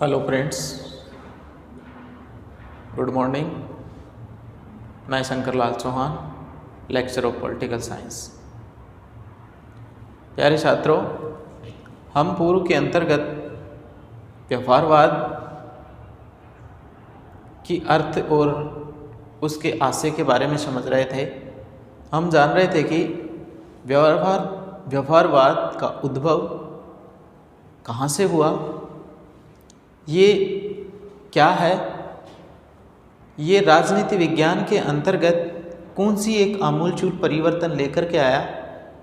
Hello friends, good morning. मैं Shankar Lal Chauhan, lecture of political science. प्यारे छात्रों, हम पूर्व के अंतर्गत व्यवहारवाद की अर्थ और उसके आशय के बारे में समझ रहे थे। हम जान रहे थे कि व्यवहारवाद का उद्भव कहाँ से हुआ, ये क्या है, ये राजनीति विज्ञान के अंतर्गत कौन सी एक आमूलचूल परिवर्तन लेकर के आया,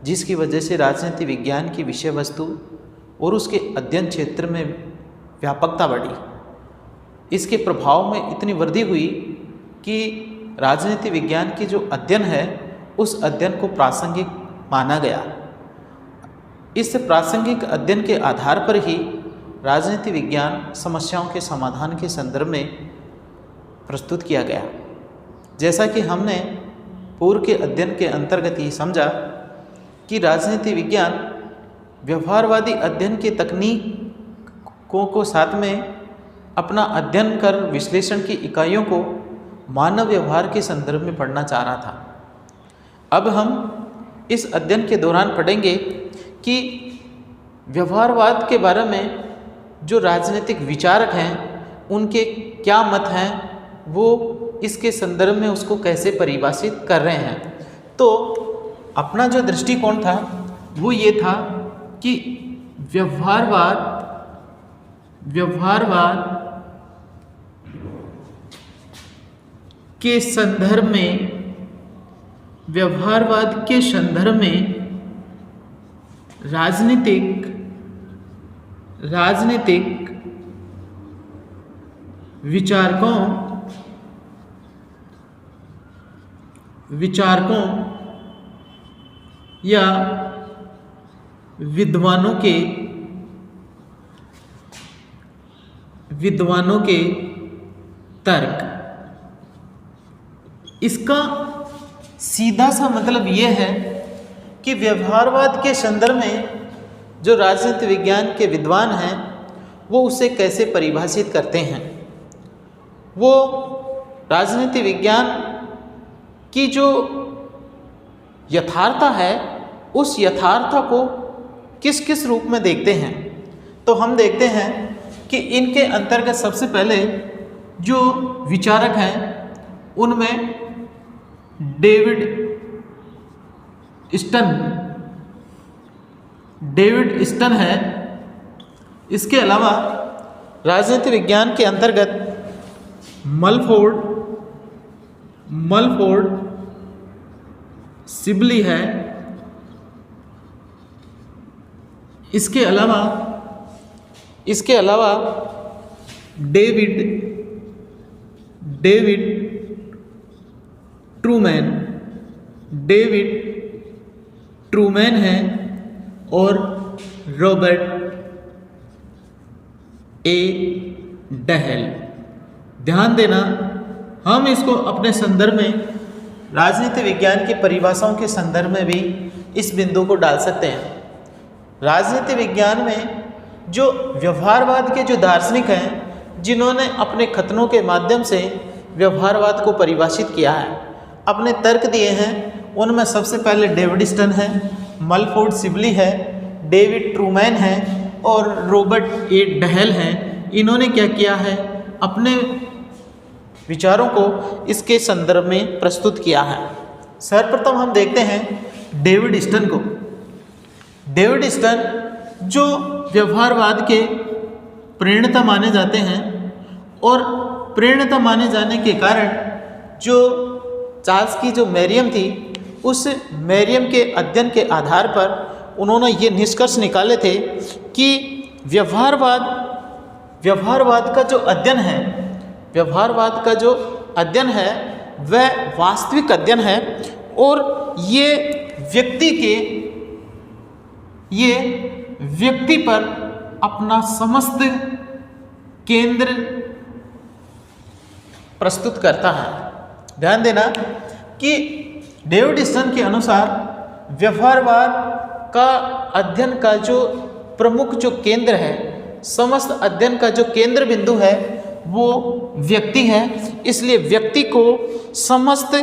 जिसकी वजह से राजनीति विज्ञान की विषय वस्तु और उसके अध्ययन क्षेत्र में व्यापकता बढ़ी। इसके प्रभाव में इतनी वृद्धि हुई कि राजनीति विज्ञान की जो अध्ययन है, उस अध्ययन को प्रासंगिक माना गया। इस प्रासंगिक अध्ययन के आधार पर ही राजनीति विज्ञान समस्याओं के समाधान के संदर्भ में प्रस्तुत किया गया। जैसा कि हमने पूर्व के अध्ययन के अंतर्गत ही समझा कि राजनीति विज्ञान व्यवहारवादी अध्ययन की तकनीकों को साथ में अपना अध्ययन कर विश्लेषण की इकाइयों को मानव व्यवहार के संदर्भ में पढ़ना चाह रहा था। अब हम इस अध्ययन के दौरान पढ़ेंगे कि व्यवहारवाद के बारे में जो राजनीतिक विचारक हैं, उनके क्या मत हैं, वो इसके संदर्भ में उसको कैसे परिभाषित कर रहे हैं। तो अपना जो दृष्टिकोण था वो ये था कि व्यवहारवाद के संदर्भ में राजनीतिक विचारकों या विद्वानों के तर्क, इसका सीधा सा मतलब ये है कि व्यवहारवाद के संदर्भ में जो राजनीति विज्ञान के विद्वान हैं, वो उसे कैसे परिभाषित करते हैं। वो राजनीति विज्ञान की जो यथार्थ है, उस यथार्थ को किस किस रूप में देखते हैं। तो हम देखते हैं कि इनके अंतर्गत सबसे पहले जो विचारक हैं, उनमें डेविड स्टन है। इसके अलावा राजनीति विज्ञान के अंतर्गत मलफोर्ड सिबली है। इसके अलावा डेविड ट्रूमैन है और रॉबर्ट ए डहेल। ध्यान देना, हम इसको अपने संदर्भ में राजनीति विज्ञान की परिभाषाओं के संदर्भ में भी इस बिंदु को डाल सकते हैं। राजनीति विज्ञान में जो व्यवहारवाद के जो दार्शनिक हैं, जिन्होंने अपने कथनों के माध्यम से व्यवहारवाद को परिभाषित किया है, अपने तर्क दिए हैं, उनमें सबसे पहले डेविड स्टन है, मलफोर्ड सिबली है, डेविड ट्रूमैन है और रॉबर्ट ए डहेल हैं। इन्होंने क्या किया है, अपने विचारों को इसके संदर्भ में प्रस्तुत किया है। सर्वप्रथम हम देखते हैं डेविड स्टन को। डेविड स्टन जो व्यवहारवाद के प्रणेता माने जाते हैं, और प्रणेता माने जाने के कारण जो चार्ल्स की जो मैरियम थी, उस मैरियम के अध्ययन के आधार पर उन्होंने ये निष्कर्ष निकाले थे कि व्यवहारवाद का जो अध्ययन है वह वास्तविक अध्ययन है, और ये व्यक्ति पर अपना समस्त केंद्र प्रस्तुत करता है। ध्यान देना कि डेविड स्टन के अनुसार व्यवहारवाद का अध्ययन का जो प्रमुख जो केंद्र है समस्त अध्ययन का जो केंद्र बिंदु है वो व्यक्ति है, इसलिए व्यक्ति को समस्त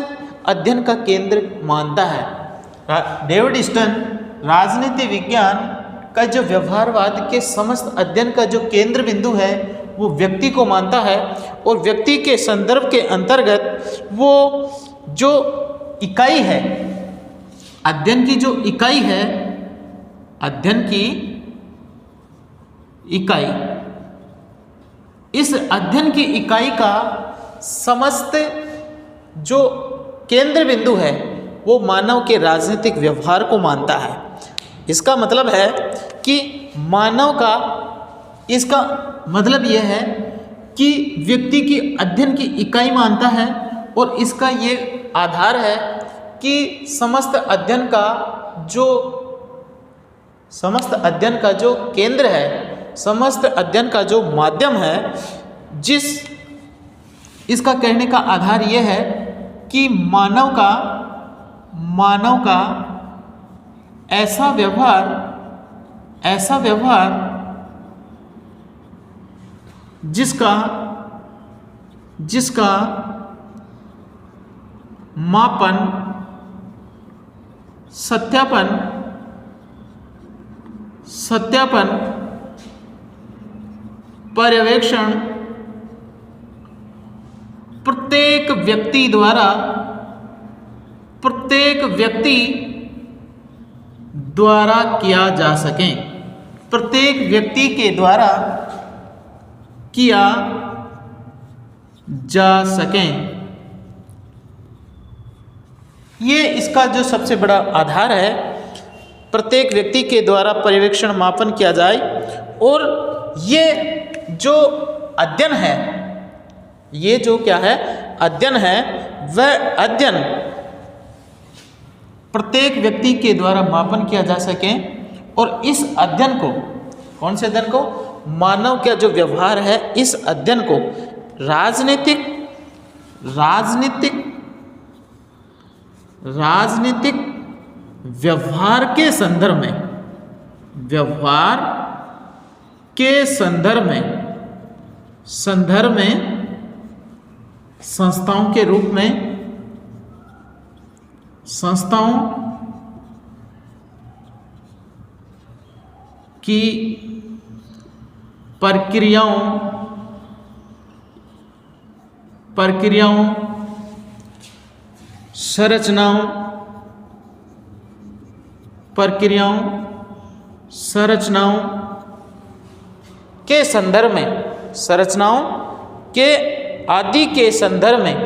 अध्ययन का केंद्र मानता है। डेविड स्टन राजनीति विज्ञान का जो व्यवहारवाद के समस्त अध्ययन का जो केंद्र बिंदु है वो व्यक्ति को मानता है, और व्यक्ति के संदर्भ के अंतर्गत वो जो इकाई है, अध्ययन की जो इकाई है, अध्ययन की इकाई, इस अध्ययन की इकाई का समस्त जो केंद्र बिंदु है वो मानव के राजनीतिक व्यवहार को मानता है। इसका मतलब है कि मानव का, इसका मतलब यह है कि व्यक्ति की अध्ययन की इकाई मानता है, और इसका ये आधार है कि समस्त अध्ययन का जो केंद्र है, समस्त अध्ययन का जो माध्यम है, इसका कहने का आधार यह है कि मानव का ऐसा व्यवहार जिसका मापन, सत्यापन पर्यवेक्षण प्रत्येक व्यक्ति द्वारा किया जा सके, प्रत्येक व्यक्ति के द्वारा किया जा सके। ये इसका जो सबसे बड़ा आधार है, प्रत्येक व्यक्ति के द्वारा पर्यवेक्षण मापन किया जाए, और ये जो अध्ययन है, ये जो क्या है अध्ययन है, वह अध्ययन प्रत्येक व्यक्ति के द्वारा मापन किया जा सके, और इस अध्ययन को, कौन से अध्ययन को, मानव का जो व्यवहार है, इस अध्ययन को राजनीतिक व्यवहार के संदर्भ में संस्थाओं के रूप में, संस्थाओं की प्रक्रियाओं, संरचनाओं के संदर्भ में, संरचनाओं के आदि के संदर्भ में,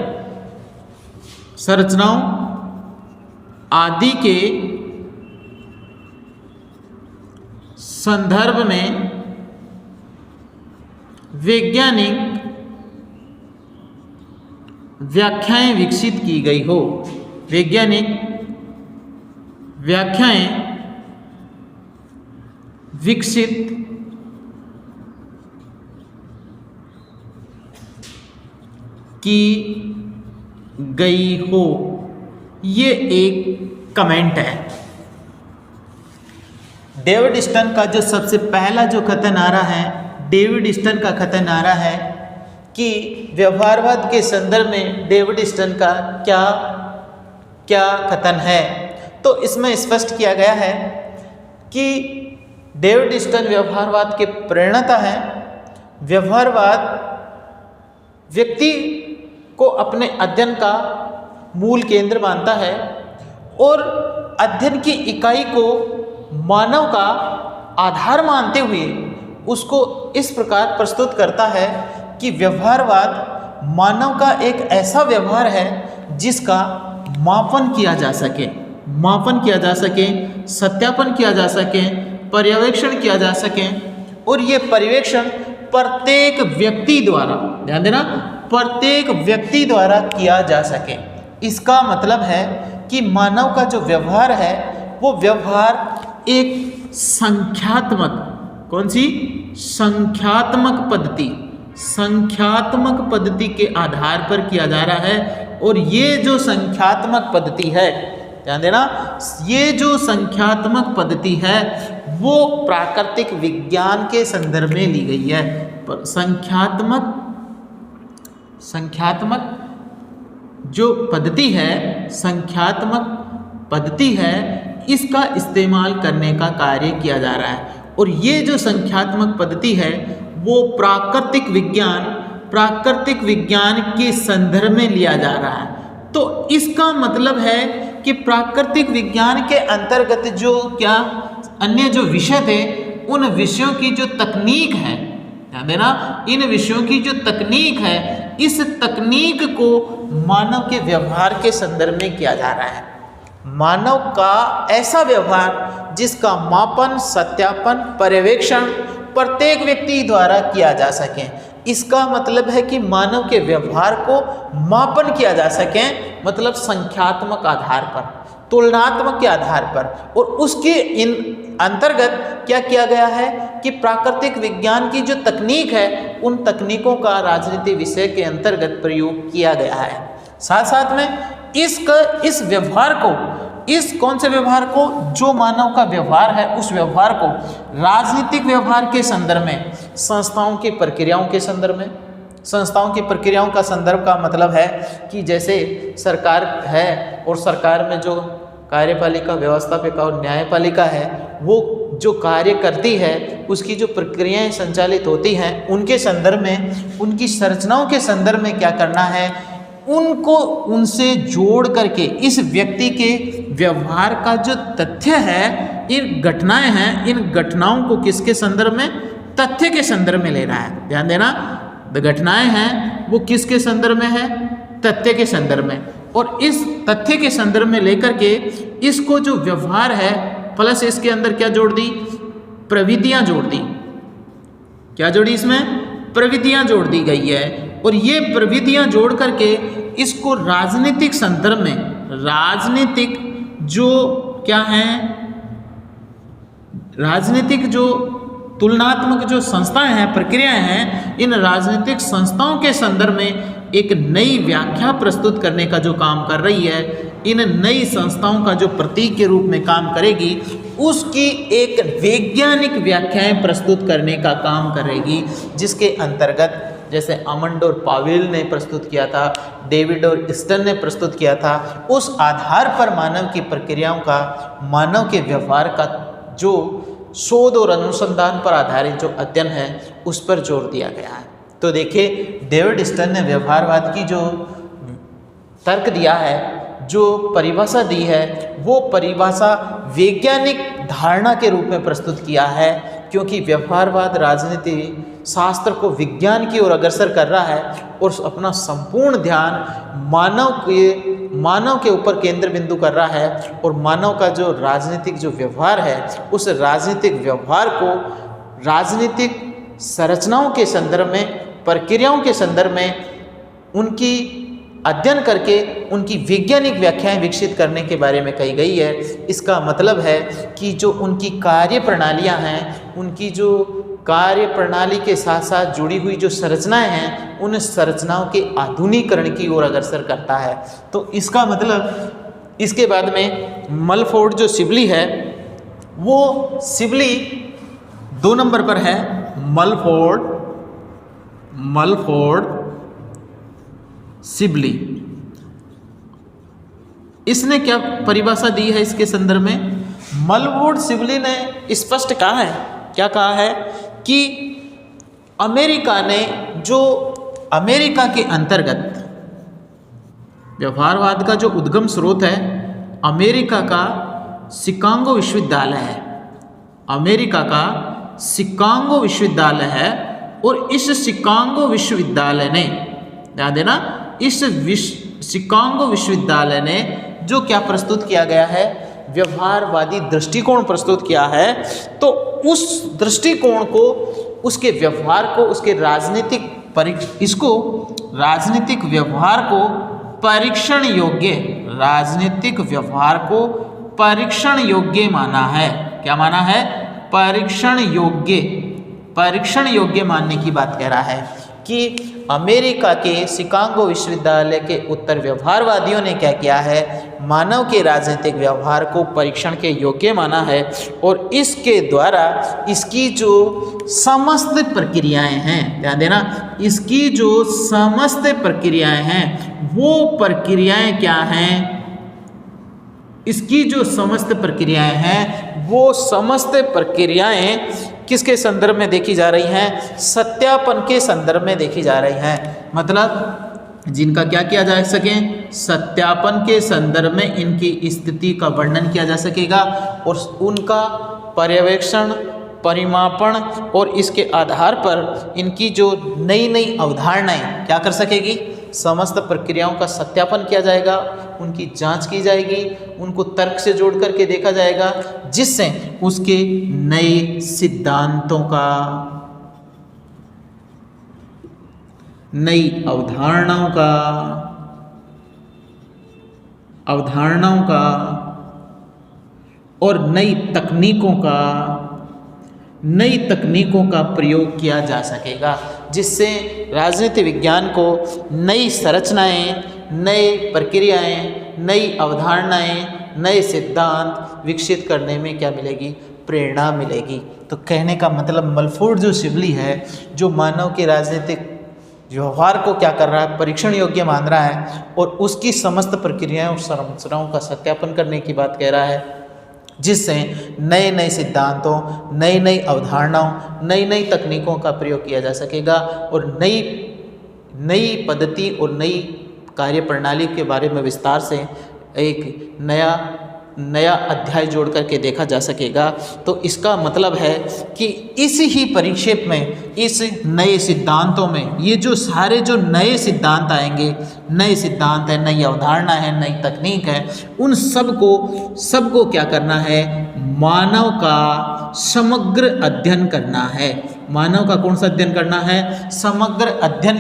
संरचनाओं आदि के संदर्भ में वैज्ञानिक व्याख्याएं विकसित की गई हो, वैज्ञानिक व्याख्याएं विकसित की गई हो। ये एक कमेंट है। डेविड स्टन का जो सबसे पहला जो कथन आ रहा है, डेविड स्टन का कथन आ रहा है कि व्यवहारवाद के संदर्भ में डेविड स्टन का क्या कथन है, तो इसमें स्पष्ट किया गया है कि डेविड स्टन व्यवहारवाद के प्रेरणा है। व्यवहारवाद व्यक्ति को अपने अध्ययन का मूल केंद्र मानता है, और अध्ययन की इकाई को मानव का आधार मानते हुए उसको इस प्रकार प्रस्तुत करता है कि व्यवहारवाद मानव का एक ऐसा व्यवहार है जिसका मापन किया जा सके, सत्यापन किया जा सके, पर्यवेक्षण किया जा सके, और ये पर्यवेक्षण प्रत्येक व्यक्ति द्वारा, ध्यान देना, प्रत्येक व्यक्ति द्वारा किया जा सके। इसका मतलब है कि मानव का जो व्यवहार है वो व्यवहार एक संख्यात्मक, कौन सी, संख्यात्मक पद्धति के आधार पर किया जा रहा है। और ये जो संख्यात्मक पद्धति है, ध्यान देना, ये जो संख्यात्मक पद्धति है वो प्राकृतिक विज्ञान के संदर्भ में ली गई है। पर संख्यात्मक जो पद्धति है, संख्यात्मक पद्धति है, इसका इस्तेमाल करने का कार्य किया जा रहा है। और ये जो संख्यात्मक पद्धति है वो प्राकृतिक विज्ञान के संदर्भ में लिया जा रहा है। तो इसका मतलब है कि प्राकृतिक विज्ञान के अंतर्गत जो क्या अन्य जो विषय थे, उन विषयों की जो तकनीक है, ध्यान देना, इन विषयों की जो तकनीक है, इस तकनीक को मानव के व्यवहार के संदर्भ में किया जा रहा है। मानव का ऐसा व्यवहार जिसका मापन, सत्यापन, पर्यवेक्षण प्रत्येक व्यक्ति द्वारा किया जा सके। इसका मतलब है कि मानव के व्यवहार को मापन किया जा सके, मतलब संख्यात्मक आधार पर, तुलनात्मक के आधार पर। और उसके इन अंतर्गत क्या किया गया है कि प्राकृतिक विज्ञान की जो तकनीक है, उन तकनीकों का राजनीति विषय के अंतर्गत प्रयोग किया गया है। साथ साथ में इस व्यवहार को, इस कौन से व्यवहार को, जो मानव का व्यवहार है, उस व्यवहार को राजनीतिक व्यवहार के संदर्भ में, संस्थाओं की प्रक्रियाओं के संदर्भ में, संस्थाओं की प्रक्रियाओं का संदर्भ का मतलब है कि जैसे सरकार है और सरकार में जो कार्यपालिका, व्यवस्थापिका और न्यायपालिका है, वो जो कार्य करती है, उसकी जो प्रक्रियाएं संचालित होती हैं, उनके संदर्भ में, उनकी संरचनाओं के संदर्भ में क्या करना है, उनको उनसे जोड़ करके इस व्यक्ति के व्यवहार का जो तथ्य है, इन घटनाएं हैं, इन घटनाओं को किसके संदर्भ में, तथ्य के संदर्भ में ले रहा है। ध्यान देना, घटनाएं हैं वो किसके संदर्भ में है, तथ्य के संदर्भ में। और इस तथ्य के संदर्भ में लेकर के इसको जो व्यवहार है, प्लस इसके अंदर क्या जोड़ दी, प्रविधियां जोड़ दी। क्या जोड़ी, इसमें प्रविधियां जोड़ दी गई है। और ये प्रविधियां जोड़ करके इसको राजनीतिक संदर्भ में, राजनीतिक जो क्या है, राजनीतिक जो तुलनात्मक जो संस्थाएं हैं, प्रक्रियाएं हैं, इन राजनीतिक संस्थाओं के संदर्भ में एक नई व्याख्या प्रस्तुत करने का जो काम कर रही है, इन नई संस्थाओं का जो प्रतीक के रूप में काम करेगी, उसकी एक वैज्ञानिक व्याख्याएं प्रस्तुत करने का काम करेगी, जिसके अंतर्गत जैसे अमंड और पावेल ने प्रस्तुत किया था, डेविड और स्टन ने प्रस्तुत किया था, उस आधार पर मानव की प्रक्रियाओं का, मानव के व्यवहार का जो शोध और अनुसंधान पर आधारित जो अध्ययन है, उस पर जोर दिया गया है। तो देखिए, डेविड स्टन ने व्यवहारवाद की जो तर्क दिया है, जो परिभाषा दी है, वो परिभाषा वैज्ञानिक धारणा के रूप में प्रस्तुत किया है, क्योंकि व्यवहारवाद राजनीति शास्त्र को विज्ञान की ओर अग्रसर कर रहा है और अपना संपूर्ण ध्यान मानव के ऊपर केंद्र बिंदु कर रहा है। और मानव का जो राजनीतिक जो व्यवहार है, उस राजनीतिक व्यवहार को राजनीतिक संरचनाओं के संदर्भ में, प्रक्रियाओं के संदर्भ में उनकी अध्ययन करके उनकी वैज्ञानिक व्याख्याएं विकसित करने के बारे में कही गई है। इसका मतलब है कि जो उनकी कार्य प्रणालियां हैं, उनकी जो कार्य प्रणाली के साथ साथ जुड़ी हुई जो संरचनाएं हैं, उन संरचनाओं के आधुनिकीकरण की ओर अग्रसर करता है। तो इसका मतलब इसके बाद में मलफोर्ड जो सिबली है, वो सिबली 2 नंबर पर है। मलफोर्ड सिबली, इसने क्या परिभाषा दी है इसके संदर्भ में? मलफोर्ड सिबली ने स्पष्ट कहा है, क्या कहा है कि अमेरिका ने, जो अमेरिका के अंतर्गत व्यवहारवाद का जो उद्गम स्रोत है, अमेरिका का शिकागो विश्वविद्यालय है। अमेरिका का शिकागो विश्वविद्यालय है और इस शिकागो विश्वविद्यालय ने, ध्यान देना, इस शिकागो विश्वविद्यालय ने जो क्या प्रस्तुत किया गया है, व्यवहारवादी दृष्टिकोण प्रस्तुत किया है। तो उस दृष्टिकोण को, उसके व्यवहार को, उसके राजनीतिक व्यवहार को परीक्षण योग्य, राजनीतिक व्यवहार को परीक्षण योग्य माना है। क्या माना है? परीक्षण योग्य मानने की बात कह रहा है। कि अमेरिका के शिकागो विश्वविद्यालय के उत्तर व्यवहारवादियों ने क्या किया है, मानव के राजनीतिक व्यवहार को परीक्षण के योग्य माना है और इसके द्वारा इसकी जो समस्त प्रक्रियाएं हैं, ध्यान देना, इसकी जो समस्त प्रक्रियाएं हैं वो प्रक्रियाएं क्या हैं, इसकी जो समस्त प्रक्रियाएं हैं वो समस्त प्रक्रियाएं किसके संदर्भ में देखी जा रही हैं, सत्यापन के संदर्भ में देखी जा रही हैं। मतलब जिनका क्या किया जा सके, सत्यापन के संदर्भ में इनकी स्थिति का वर्णन किया जा सकेगा और उनका पर्यवेक्षण, परिमापन और इसके आधार पर इनकी जो नई नई अवधारणाएं क्या कर सकेगी, समस्त प्रक्रियाओं का सत्यापन किया जाएगा, उनकी जांच की जाएगी, उनको तर्क से जोड़ करके देखा जाएगा, जिससे उसके नए सिद्धांतों का, नई अवधारणाओं का और नई तकनीकों का प्रयोग किया जा सकेगा, जिससे राजनीति विज्ञान को नई संरचनाएं, नई प्रक्रियाएं, नई अवधारणाएं, नए सिद्धांत विकसित करने में क्या मिलेगी, प्रेरणा मिलेगी। तो कहने का मतलब मलफोर्ड जो सिबली है, जो मानव के राजनीतिक व्यवहार को क्या कर रहा है, परीक्षण योग्य मान रहा है और उसकी समस्त प्रक्रियाएं और संरचनाओं का सत्यापन करने की बात कह रहा है, जिससे नए नए सिद्धांतों, नई नई अवधारणाओं, नई नई तकनीकों का प्रयोग किया जा सकेगा और नई पद्धति और नई कार्य प्रणाली के बारे में विस्तार से एक नया अध्याय जोड़ करके देखा जा सकेगा। तो इसका मतलब है कि इस ही परिक्षेप में, इस नए सिद्धांतों में, ये जो सारे जो नए सिद्धांत आएंगे, नए सिद्धांत है, नई अवधारणा है, नई तकनीक है, उन सबको क्या करना है, मानव का समग्र अध्ययन करना है। मानव का कौन सा अध्ययन करना है, समग्र अध्ययन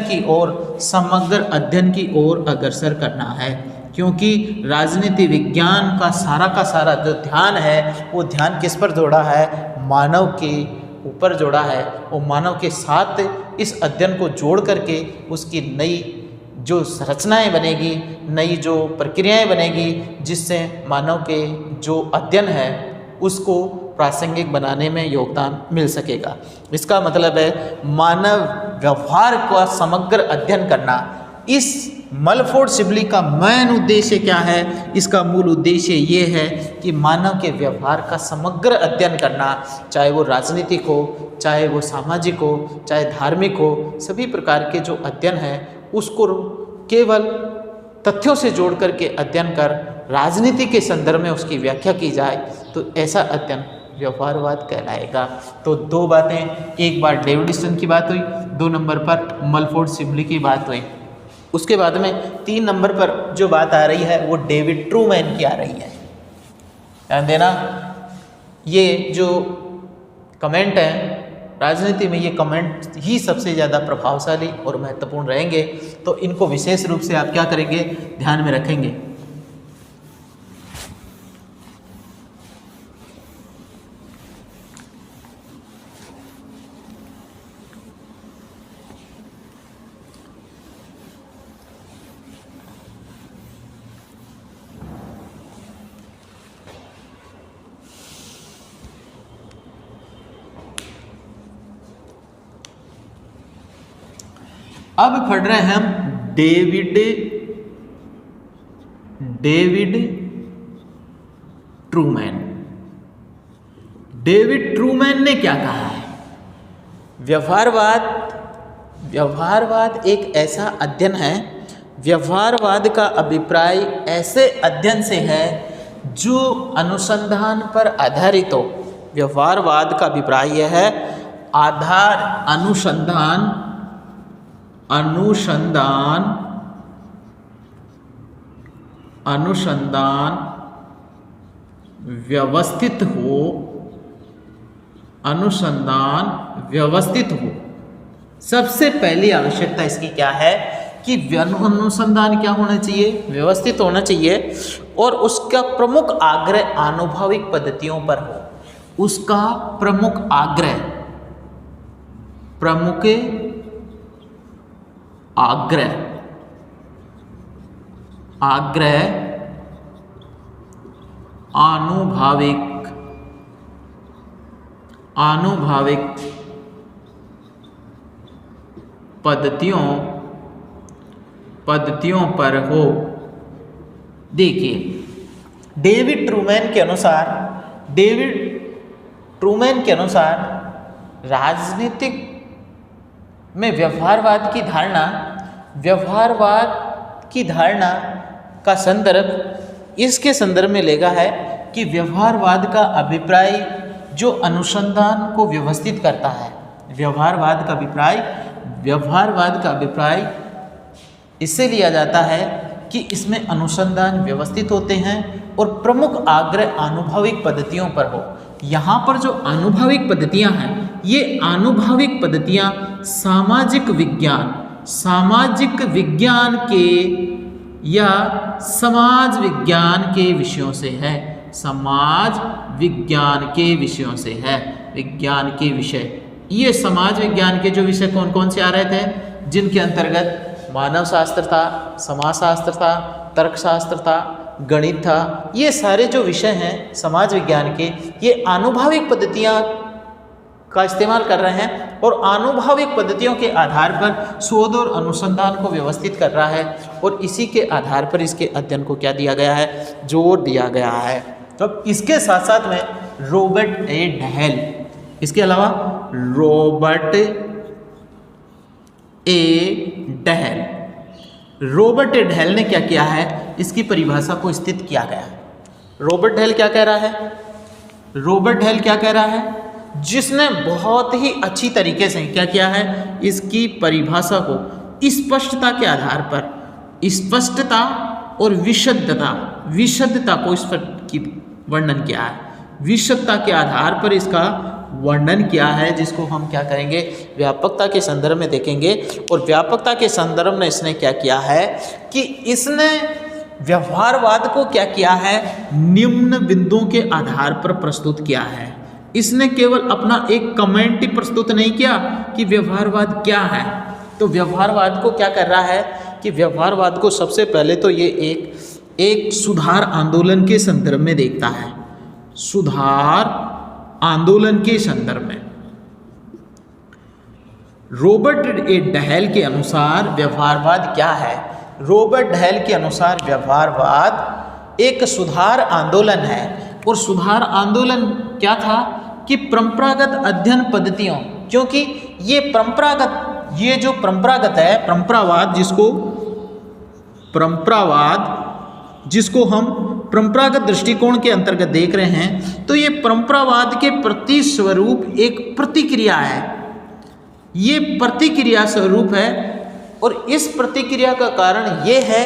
की ओर अग्रसर करना है। क्योंकि राजनीति विज्ञान का सारा जो ध्यान है वो ध्यान किस पर जोड़ा है, मानव के ऊपर जोड़ा है और मानव के साथ इस अध्ययन को जोड़ करके उसकी नई जो संरचनाएं बनेगी, नई जो प्रक्रियाएं बनेगी, जिससे मानव के जो अध्ययन है उसको प्रासंगिक बनाने में योगदान मिल सकेगा। इसका मतलब है मानव व्यवहार का समग्र अध्ययन करना। इस मलफोर्ड सिबली का मेन उद्देश्य क्या है, इसका मूल उद्देश्य ये है कि मानव के व्यवहार का समग्र अध्ययन करना, चाहे वो राजनीतिक हो, चाहे वो सामाजिक हो, चाहे धार्मिक हो, सभी प्रकार के जो अध्ययन है उसको केवल तथ्यों से जोड़ करके अध्ययन कर राजनीति के संदर्भ में उसकी व्याख्या की जाए तो ऐसा अध्ययन व्यवहारवाद कहलाएगा। तो दो बातें, एक बार डेविडसन की बात हुई, 2 नंबर पर मलफोर्ड सिबली की बात हुई। उसके बाद में 3 नंबर पर जो बात आ रही है वो डेविड ट्रूमैन की आ रही है। ध्यान देना, ये जो कमेंट है राजनीति में, ये कमेंट ही सबसे ज़्यादा प्रभावशाली और महत्वपूर्ण रहेंगे, तो इनको विशेष रूप से आप क्या करेंगे, ध्यान में रखेंगे। अब पढ़ रहे हैं हम डेविड ट्रूमैन। डेविड ट्रूमैन ने क्या कहा है, व्यवहारवाद एक ऐसा अध्ययन है, व्यवहारवाद का अभिप्राय ऐसे अध्ययन से है जो अनुसंधान पर आधारित हो। व्यवहारवाद का अभिप्राय यह है, अनुसंधान व्यवस्थित हो। सबसे पहली आवश्यकता इसकी क्या है कि अनुसंधान क्या होना चाहिए, व्यवस्थित होना चाहिए और उसका प्रमुख आग्रह आनुभविक पद्धतियों पर हो। उसका प्रमुख आग्रह, आग्रह, आनुभाविक, आनुभाविक पद्धतियों पर हो। देखिए, डेविड ट्रूमैन के अनुसार राजनीतिक में व्यवहारवाद की धारणा का संदर्भ इसके संदर्भ में लेगा है कि व्यवहारवाद का अभिप्राय जो अनुसंधान को व्यवस्थित करता है, व्यवहारवाद का अभिप्राय इससे लिया जाता है कि इसमें अनुसंधान व्यवस्थित होते हैं और प्रमुख आग्रह आनुभाविक पद्धतियों पर हो। यहाँ पर जो आनुभाविक पद्धतियाँ हैं, ये आनुभाविक पद्धतियाँ सामाजिक विज्ञान के या समाज विज्ञान के विषयों से है। समाज विज्ञान के विषयों से है। विज्ञान के विषय, ये समाज विज्ञान के जो विषय कौन कौन से आ रहे थे, जिनके अंतर्गत मानव शास्त्र था, समाजशास्त्र था, तर्कशास्त्र था, गणित था, ये सारे जो विषय हैं समाज विज्ञान के, ये आनुभाविक पद्धतियाँ का इस्तेमाल कर रहे हैं और आनुभाविक पद्धतियों के आधार पर शोध और अनुसंधान को व्यवस्थित कर रहा है और इसी के आधार पर इसके अध्ययन को क्या दिया गया है, जोर दिया गया है। तो इसके साथ साथ में रॉबर्ट ए डहल, इसके अलावा रॉबर्ट ए डहल ने क्या किया है, इसकी परिभाषा को स्थित किया गया। रॉबर्ट डहल क्या कह रहा है, जिसने बहुत ही अच्छी तरीके से क्या किया है, इसकी परिभाषा को स्पष्टता के आधार पर, स्पष्टता और विशुद्धता को इसकी वर्णन किया है। विशुद्धता के आधार पर इसका वर्णन किया है, जिसको हम क्या करेंगे, व्यापकता के संदर्भ में देखेंगे। और व्यापकता के संदर्भ में इसने क्या किया है कि इसने व्यवहारवाद को क्या किया है, निम्न बिंदुओं के आधार पर प्रस्तुत किया है। इसने केवल अपना एक कमेंट ही प्रस्तुत नहीं किया कि व्यवहारवाद क्या है, तो व्यवहारवाद को क्या कर रहा है कि व्यवहारवाद को सबसे पहले तो ये एक सुधार आंदोलन के संदर्भ में देखता है। सुधार आंदोलन के संदर्भ में रॉबर्ट ए डहल के अनुसार व्यवहारवाद क्या है। रॉबर्ट डहल के अनुसार व्यवहारवाद एक सुधार आंदोलन है। और सुधार आंदोलन क्या था कि परंपरागत अध्ययन पद्धतियों, क्योंकि ये जो परंपरागत है, जिसको हम परंपरागत दृष्टिकोण के अंतर्गत देख रहे हैं, तो ये परंपरावाद के प्रति स्वरूप एक प्रतिक्रिया है। ये प्रतिक्रिया स्वरूप है और इस प्रतिक्रिया का कारण ये है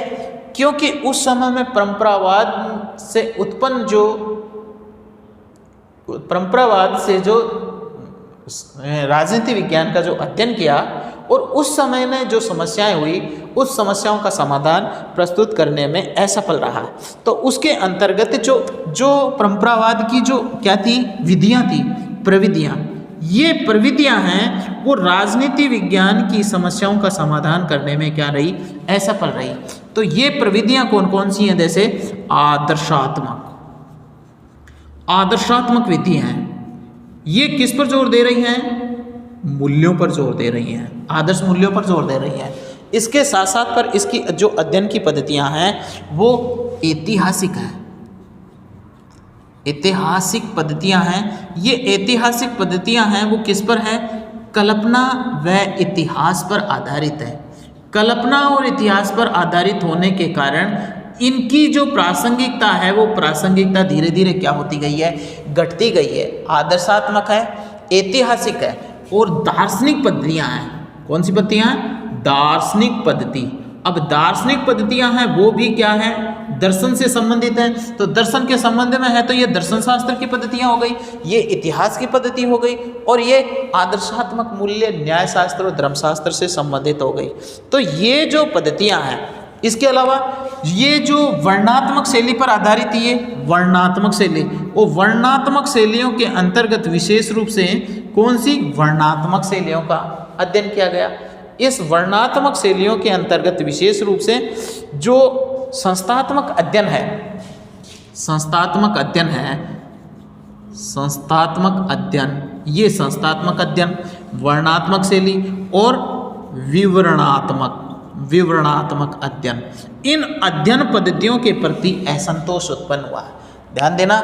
क्योंकि उस समय में परंपरावाद से जो राजनीति विज्ञान का जो अध्ययन किया और उस समय में जो समस्याएं हुई, उस समस्याओं का समाधान प्रस्तुत करने में असफल रहा। तो उसके अंतर्गत जो परंपरावाद की जो क्या थी, विधियां थी, प्रविधियां, ये प्रविधियां हैं वो राजनीति विज्ञान की समस्याओं का समाधान करने में क्या रही, असफल रही। तो ये प्रविधियां कौन कौन सी हैं, जैसे आदर्शात्मक विधि हैं। ये किस पर जोर दे रही हैं, मूल्यों पर जोर दे रही हैं, आदर्श मूल्यों पर जोर दे रही हैं। इसके साथ साथ पर इसकी जो अध्ययन की पद्धतियां हैं वो ऐतिहासिक है, ऐतिहासिक पद्धतियां हैं। ये ऐतिहासिक पद्धतियां हैं वो किस पर है, कल्पना व इतिहास पर आधारित है। कल्पना और इतिहास पर आधारित होने के कारण इनकी जो प्रासंगिकता है वो प्रासंगिकता धीरे धीरे क्या होती गई है, घटती गई है। आदर्शात्मक है, ऐतिहासिक है और दार्शनिक पद्धतियां हैं। कौन सी पद्धतियां हैं, दार्शनिक पद्धति। अब दार्शनिक पद्धतियां हैं वो भी क्या है, दर्शन से संबंधित है। तो दर्शन के संबंध में है तो ये दर्शन शास्त्र की पद्धतियां हो गई, ये इतिहास की पद्धति हो गई और ये आदर्शात्मक मूल्य न्याय शास्त्र और धर्मशास्त्र से संबंधित हो गई। तो ये जो पद्धतियां हैं, इसके अलावा ये जो वर्णनात्मक शैली पर आधारित, ये वर्णनात्मक शैली, और वर्णनात्मक शैलियों के अंतर्गत विशेष रूप से कौन सी वर्णनात्मक शैलियों का अध्ययन किया गया। इस वर्णनात्मक शैलियों के अंतर्गत विशेष रूप से जो संस्थात्मक अध्ययन है, संस्थात्मक अध्ययन है, संस्थात्मक अध्ययन, ये संस्थात्मक अध्ययन, वर्णनात्मक शैली और विवरणात्मक अध्ययन, इन अध्ययन पद्धतियों के प्रति असंतोष उत्पन्न हुआ। ध्यान देना,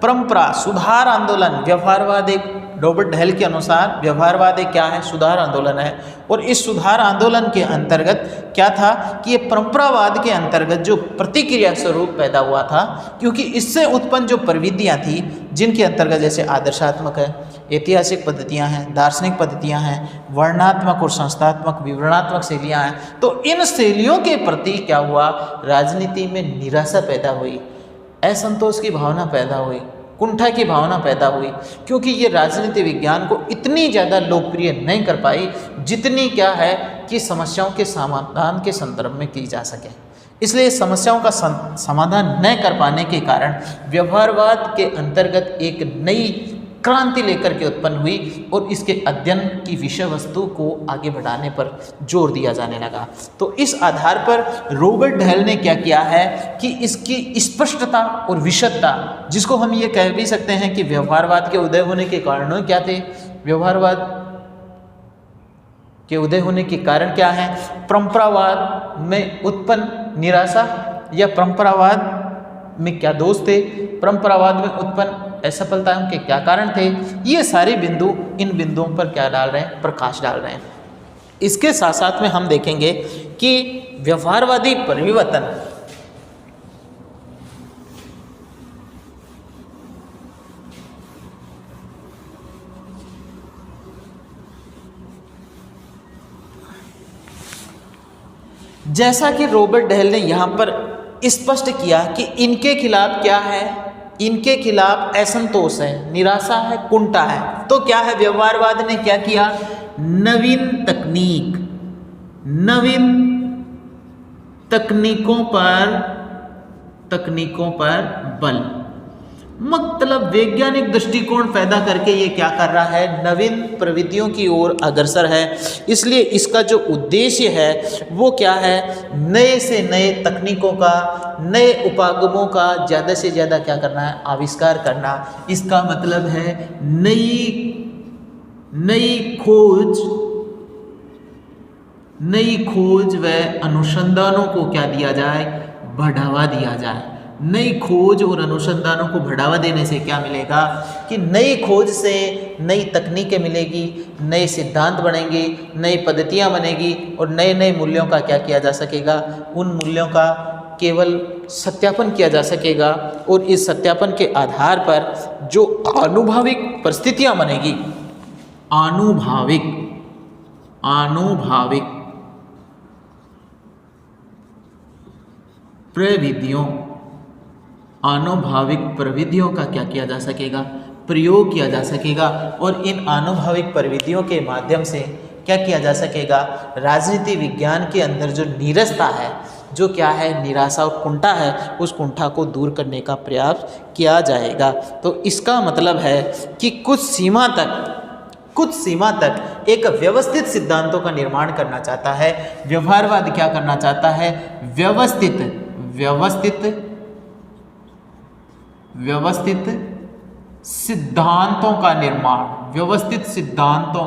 परंपरा, सुधार आंदोलन, व्यवहारवाद एक रॉबर्ट हेल के अनुसार व्यवहारवाद एक क्या है, सुधार आंदोलन है। और इस सुधार आंदोलन के अंतर्गत क्या था कि ये परंपरावाद के अंतर्गत जो प्रतिक्रिया स्वरूप पैदा हुआ था, क्योंकि इससे उत्पन्न जो प्रविधियाँ थी जिनके अंतर्गत जैसे आदर्शात्मक है, ऐतिहासिक पद्धतियाँ हैं, दार्शनिक पद्धतियाँ हैं, वर्णनात्मक और संस्थात्मक विवरणात्मक शैलियाँ हैं, तो इन शैलियों के प्रति क्या हुआ, राजनीति में निराशा पैदा हुई, असंतोष की भावना पैदा हुई, कुंठा की भावना पैदा हुई, क्योंकि ये राजनीति विज्ञान को इतनी ज़्यादा लोकप्रिय नहीं कर पाई जितनी क्या है कि समस्याओं के समाधान के संदर्भ में की जा सके। इसलिए समस्याओं का समाधान न कर पाने के कारण व्यवहारवाद के अंतर्गत एक नई क्रांति लेकर के उत्पन्न हुई और इसके अध्ययन की विषय वस्तु को आगे बढ़ाने पर जोर दिया जाने लगा। तो इस आधार पर रॉबर्ट हेल ने क्या किया है कि इसकी स्पष्टता और विशदता, जिसको हम ये कह भी सकते हैं कि व्यवहारवाद के उदय होने के कारण क्या थे, व्यवहारवाद के उदय होने के कारण क्या है, परंपरावाद में उत्पन्न निराशा या परंपरावाद में क्या दोष थे, परंपरावाद में उत्पन्न असफलता के क्या कारण थे, ये सारे बिंदु इन बिंदुओं पर क्या डाल रहे हैं, प्रकाश डाल रहे हैं। इसके साथ साथ में हम देखेंगे कि व्यवहारवादी परिवर्तन जैसा कि रॉबर्ट हेल ने यहाँ पर स्पष्ट किया कि इनके खिलाफ क्या है, इनके खिलाफ असंतोष है, निराशा है, कुंठा है। तो क्या है, व्यवहारवाद ने क्या किया, नवीन तकनीकों पर बल, मतलब वैज्ञानिक दृष्टिकोण पैदा करके ये क्या कर रहा है, नवीन प्रवृत्तियों की ओर अग्रसर है। इसलिए इसका जो उद्देश्य है वो क्या है, नए से नए तकनीकों का, नए उपागमों का ज़्यादा से ज़्यादा क्या करना है, आविष्कार करना। इसका मतलब है नई खोज व अनुसंधानों को क्या दिया जाए, बढ़ावा दिया जाए। नई खोज और अनुसंधानों को बढ़ावा देने से क्या मिलेगा कि नई खोज से नई तकनीकें मिलेगी, नए सिद्धांत बनेंगे, नई पद्धतियाँ बनेगी और नए नए मूल्यों का क्या किया जा सकेगा, उन मूल्यों का केवल सत्यापन किया जा सकेगा। और इस सत्यापन के आधार पर जो आनुभाविक परिस्थितियाँ बनेगी, आनुभाविक प्रविधियों का क्या किया जा सकेगा, प्रयोग किया जा सकेगा। और इन आनुभाविक प्रविधियों के माध्यम से क्या किया जा सकेगा, राजनीति विज्ञान के अंदर जो नीरसता है, जो क्या है, निराशा और कुंठा है, उस कुंठा को दूर करने का प्रयास किया जाएगा। तो इसका मतलब है कि कुछ सीमा तक एक व्यवस्थित सिद्धांतों का निर्माण करना चाहता है। व्यवहारवाद क्या करना चाहता है, व्यवस्थित सिद्धांतों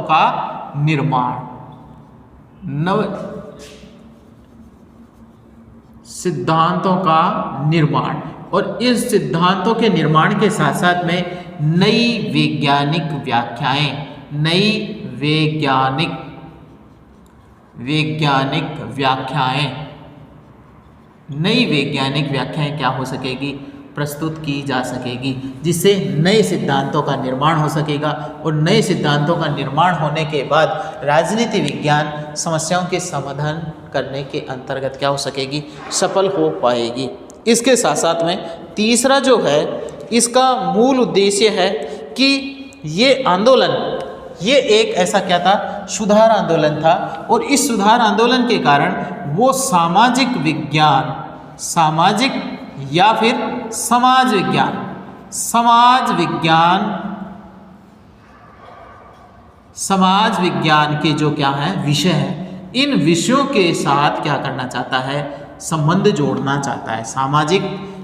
का निर्माण, और इस सिद्धांतों के निर्माण के साथ साथ में नई वैज्ञानिक व्याख्याएं क्या हो सकेगी, प्रस्तुत की जा सकेगी, जिससे नए सिद्धांतों का निर्माण हो सकेगा। और नए सिद्धांतों का निर्माण होने के बाद राजनीति विज्ञान समस्याओं के समाधान करने के अंतर्गत क्या हो सकेगी, सफल हो पाएगी। इसके साथ साथ में तीसरा जो है, इसका मूल उद्देश्य है कि ये आंदोलन, ये एक ऐसा क्या था, सुधार आंदोलन था। और इस सुधार आंदोलन के कारण वो सामाजिक या फिर समाज विज्ञान के जो क्या है, विषय है, इन विषयों के साथ क्या करना चाहता है, संबंध जोड़ना चाहता है। सामाजिक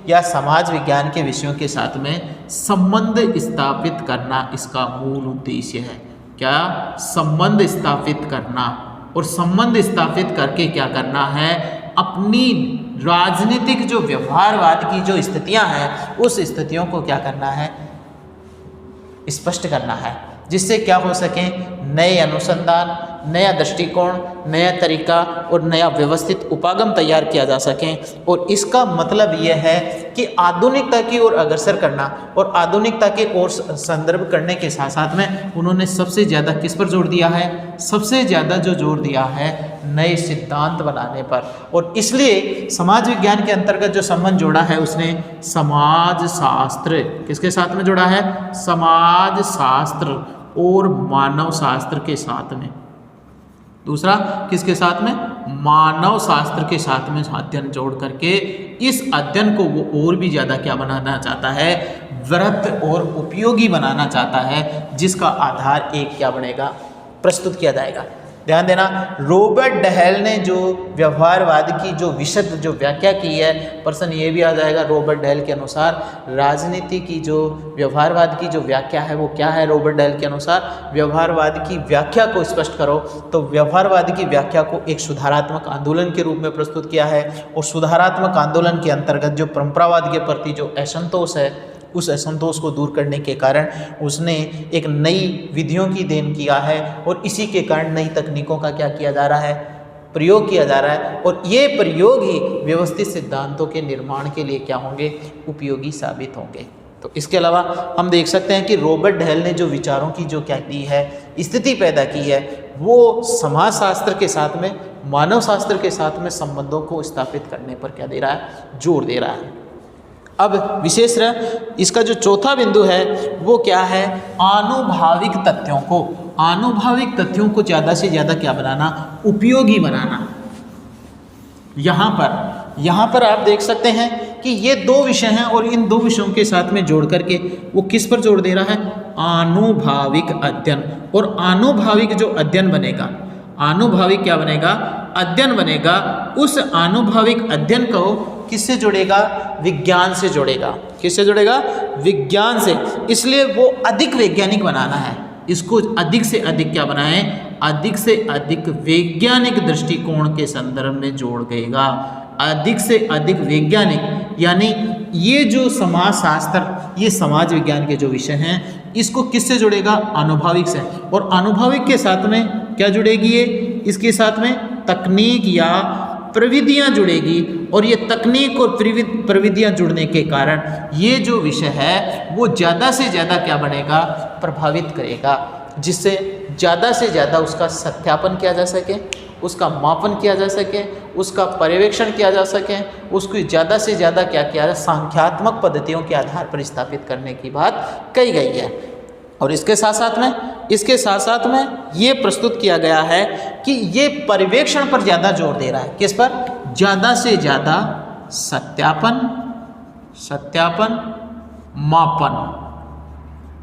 या समाज विज्ञान के विषयों के साथ में संबंध स्थापित करना इसका मूल उद्देश्य है। क्या? संबंध स्थापित करना। और संबंध स्थापित करके क्या करना है, अपनी राजनीतिक जो व्यवहारवाद की जो स्थितियां हैं उस स्थितियों को क्या करना है, स्पष्ट करना है, जिससे क्या हो सके, नए अनुसंधान, नया दृष्टिकोण, नया तरीका और नया व्यवस्थित उपागम तैयार किया जा सके। और इसका मतलब यह है कि आधुनिकता की ओर अग्रसर करना और आधुनिकता के ओर संदर्भ करने के साथ साथ में उन्होंने सबसे ज़्यादा किस पर जोर दिया है, सबसे ज़्यादा जो जोर दिया है नए सिद्धांत बनाने पर। और इसलिए समाज विज्ञान के अंतर्गत जो संबंध जोड़ा है उसने समाज शास्त्र, किसके साथ में जोड़ा है, समाज शास्त्र और मानव शास्त्र के साथ में। दूसरा किसके साथ में, मानव शास्त्र के साथ में अध्ययन जोड़ करके इस अध्ययन को वो और भी ज़्यादा क्या बनाना चाहता है, वृहत और उपयोगी बनाना चाहता है, जिसका आधार एक क्या बनेगा, प्रस्तुत किया जाएगा। ध्यान देना, रॉबर्ट डहेल ने जो व्यवहारवाद की जो विशद जो व्याख्या की है, प्रश्न ये भी आ जाएगा रॉबर्ट डहेल के अनुसार राजनीति की जो व्यवहारवाद की जो व्याख्या है वो क्या है। रॉबर्ट डहेल के अनुसार व्यवहारवाद की व्याख्या को स्पष्ट करो, तो व्यवहारवाद की व्याख्या को एक सुधारात्मक आंदोलन के रूप में प्रस्तुत किया है। और सुधारात्मक आंदोलन के अंतर्गत जो परंपरावाद के प्रति जो असंतोष है उस असंतोष को दूर करने के कारण उसने एक नई विधियों की देन किया है और इसी के कारण नई तकनीकों का क्या किया जा रहा है, प्रयोग किया जा रहा है। और ये प्रयोग ही व्यवस्थित सिद्धांतों के निर्माण के लिए क्या होंगे, उपयोगी साबित होंगे। तो इसके अलावा हम देख सकते हैं कि रॉबर्ट डहेल ने जो विचारों की जो क्या की है, स्थिति पैदा की है, वो समाजशास्त्र के साथ में, मानव शास्त्र के साथ में संबंधों को स्थापित करने पर क्या दे रहा है, जोर दे रहा है। अब विशेष इसका जो चौथा बिंदु है वो क्या है, आनुभाविक तथ्यों को, आनुभाविक तथ्यों को ज़्यादा से ज़्यादा क्या बनाना, उपयोगी बनाना। यहाँ पर आप देख सकते हैं कि ये दो विषय हैं और इन दो विषयों के साथ में जोड़ करके वो किस पर जोड़ दे रहा है, आनुभाविक अध्ययन। और आनुभाविक जो अध्ययन बनेगा, आनुभाविक क्या बनेगा, अध्ययन बनेगा। उस आनुभाविक अध्ययन को किससे जोड़ेगा, विज्ञान से जोड़ेगा। किससे जोड़ेगा, विज्ञान से। इसलिए वो अधिक वैज्ञानिक बनाना है, इसको अधिक से अधिक क्या बनाएं, अधिक से अधिक वैज्ञानिक दृष्टिकोण के संदर्भ में जोड़ देगा। अधिक से अधिक वैज्ञानिक, यानी ये जो समाज शास्त्र, ये समाज विज्ञान के जो विषय हैं, इसको किससे जोड़ेगा, अनुभविक से। और अनुभविक के साथ में क्या जुड़ेगी ये, इसके साथ में तकनीक या प्रविधियां जुड़ेगी। और ये तकनीक और प्रविधियां जुड़ने के कारण ये जो विषय है वो ज़्यादा से ज़्यादा क्या बनेगा, प्रभावित करेगा, जिससे ज़्यादा से ज़्यादा उसका सत्यापन किया जा सके, उसका मापन किया जा सके, उसका पर्यवेक्षण किया जा सके, उसको ज़्यादा से ज़्यादा क्या किया जाए, सांख्यात्मक पद्धतियों के आधार पर स्थापित करने की बात कही गई है। और इसके साथ साथ में ये प्रस्तुत किया गया है कि ये पर्यवेक्षण पर ज़्यादा जोर दे रहा है। किस पर, ज़्यादा से ज़्यादा सत्यापन,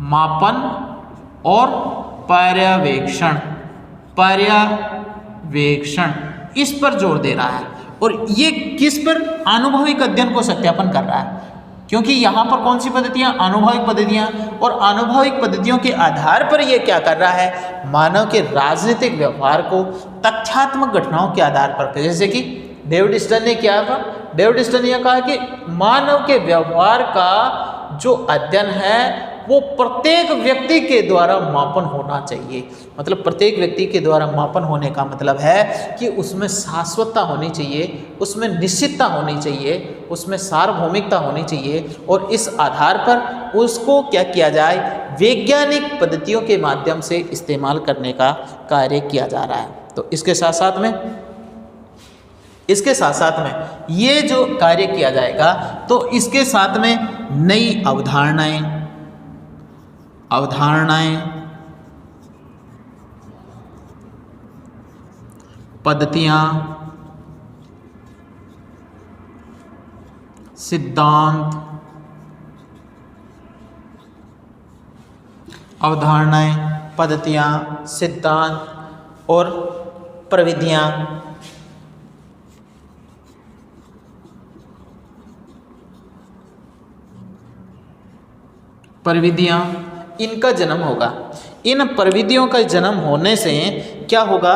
मापन और पर्यवेक्षण, इस पर जोर दे रहा है। और ये किस पर, आनुभविक अध्ययन को सत्यापन कर रहा है, क्योंकि यहाँ पर कौन सी पद्धतियाँ, आनुभविक पद्धतियाँ। और आनुभविक पद्धतियों के आधार पर ये क्या कर रहा है, मानव के राजनीतिक व्यवहार को तथ्यात्मक घटनाओं के आधार पर, जैसे कि डेविड स्टर्न ने क्या कहा, डेविड स्टर्न ने कहा कि मानव के व्यवहार का जो अध्ययन है वो प्रत्येक व्यक्ति के द्वारा मापन होना चाहिए। मतलब प्रत्येक व्यक्ति के द्वारा मापन होने का मतलब है कि उसमें शाश्वतता होनी चाहिए, उसमें निश्चितता होनी चाहिए, उसमें सार्वभौमिकता होनी चाहिए। और इस आधार पर उसको क्या किया जाए, वैज्ञानिक पद्धतियों के माध्यम से इस्तेमाल करने का कार्य किया जा रहा है। तो इसके साथ साथ में ये जो कार्य किया जाएगा, तो इसके साथ में नई अवधारणाएं, पद्धतियाँ, सिद्धांत, अवधारणाएं, पद्धतियाँ, सिद्धांत और प्रविधियां, इनका जन्म होगा। इन प्रविधियों का जन्म होने से क्या होगा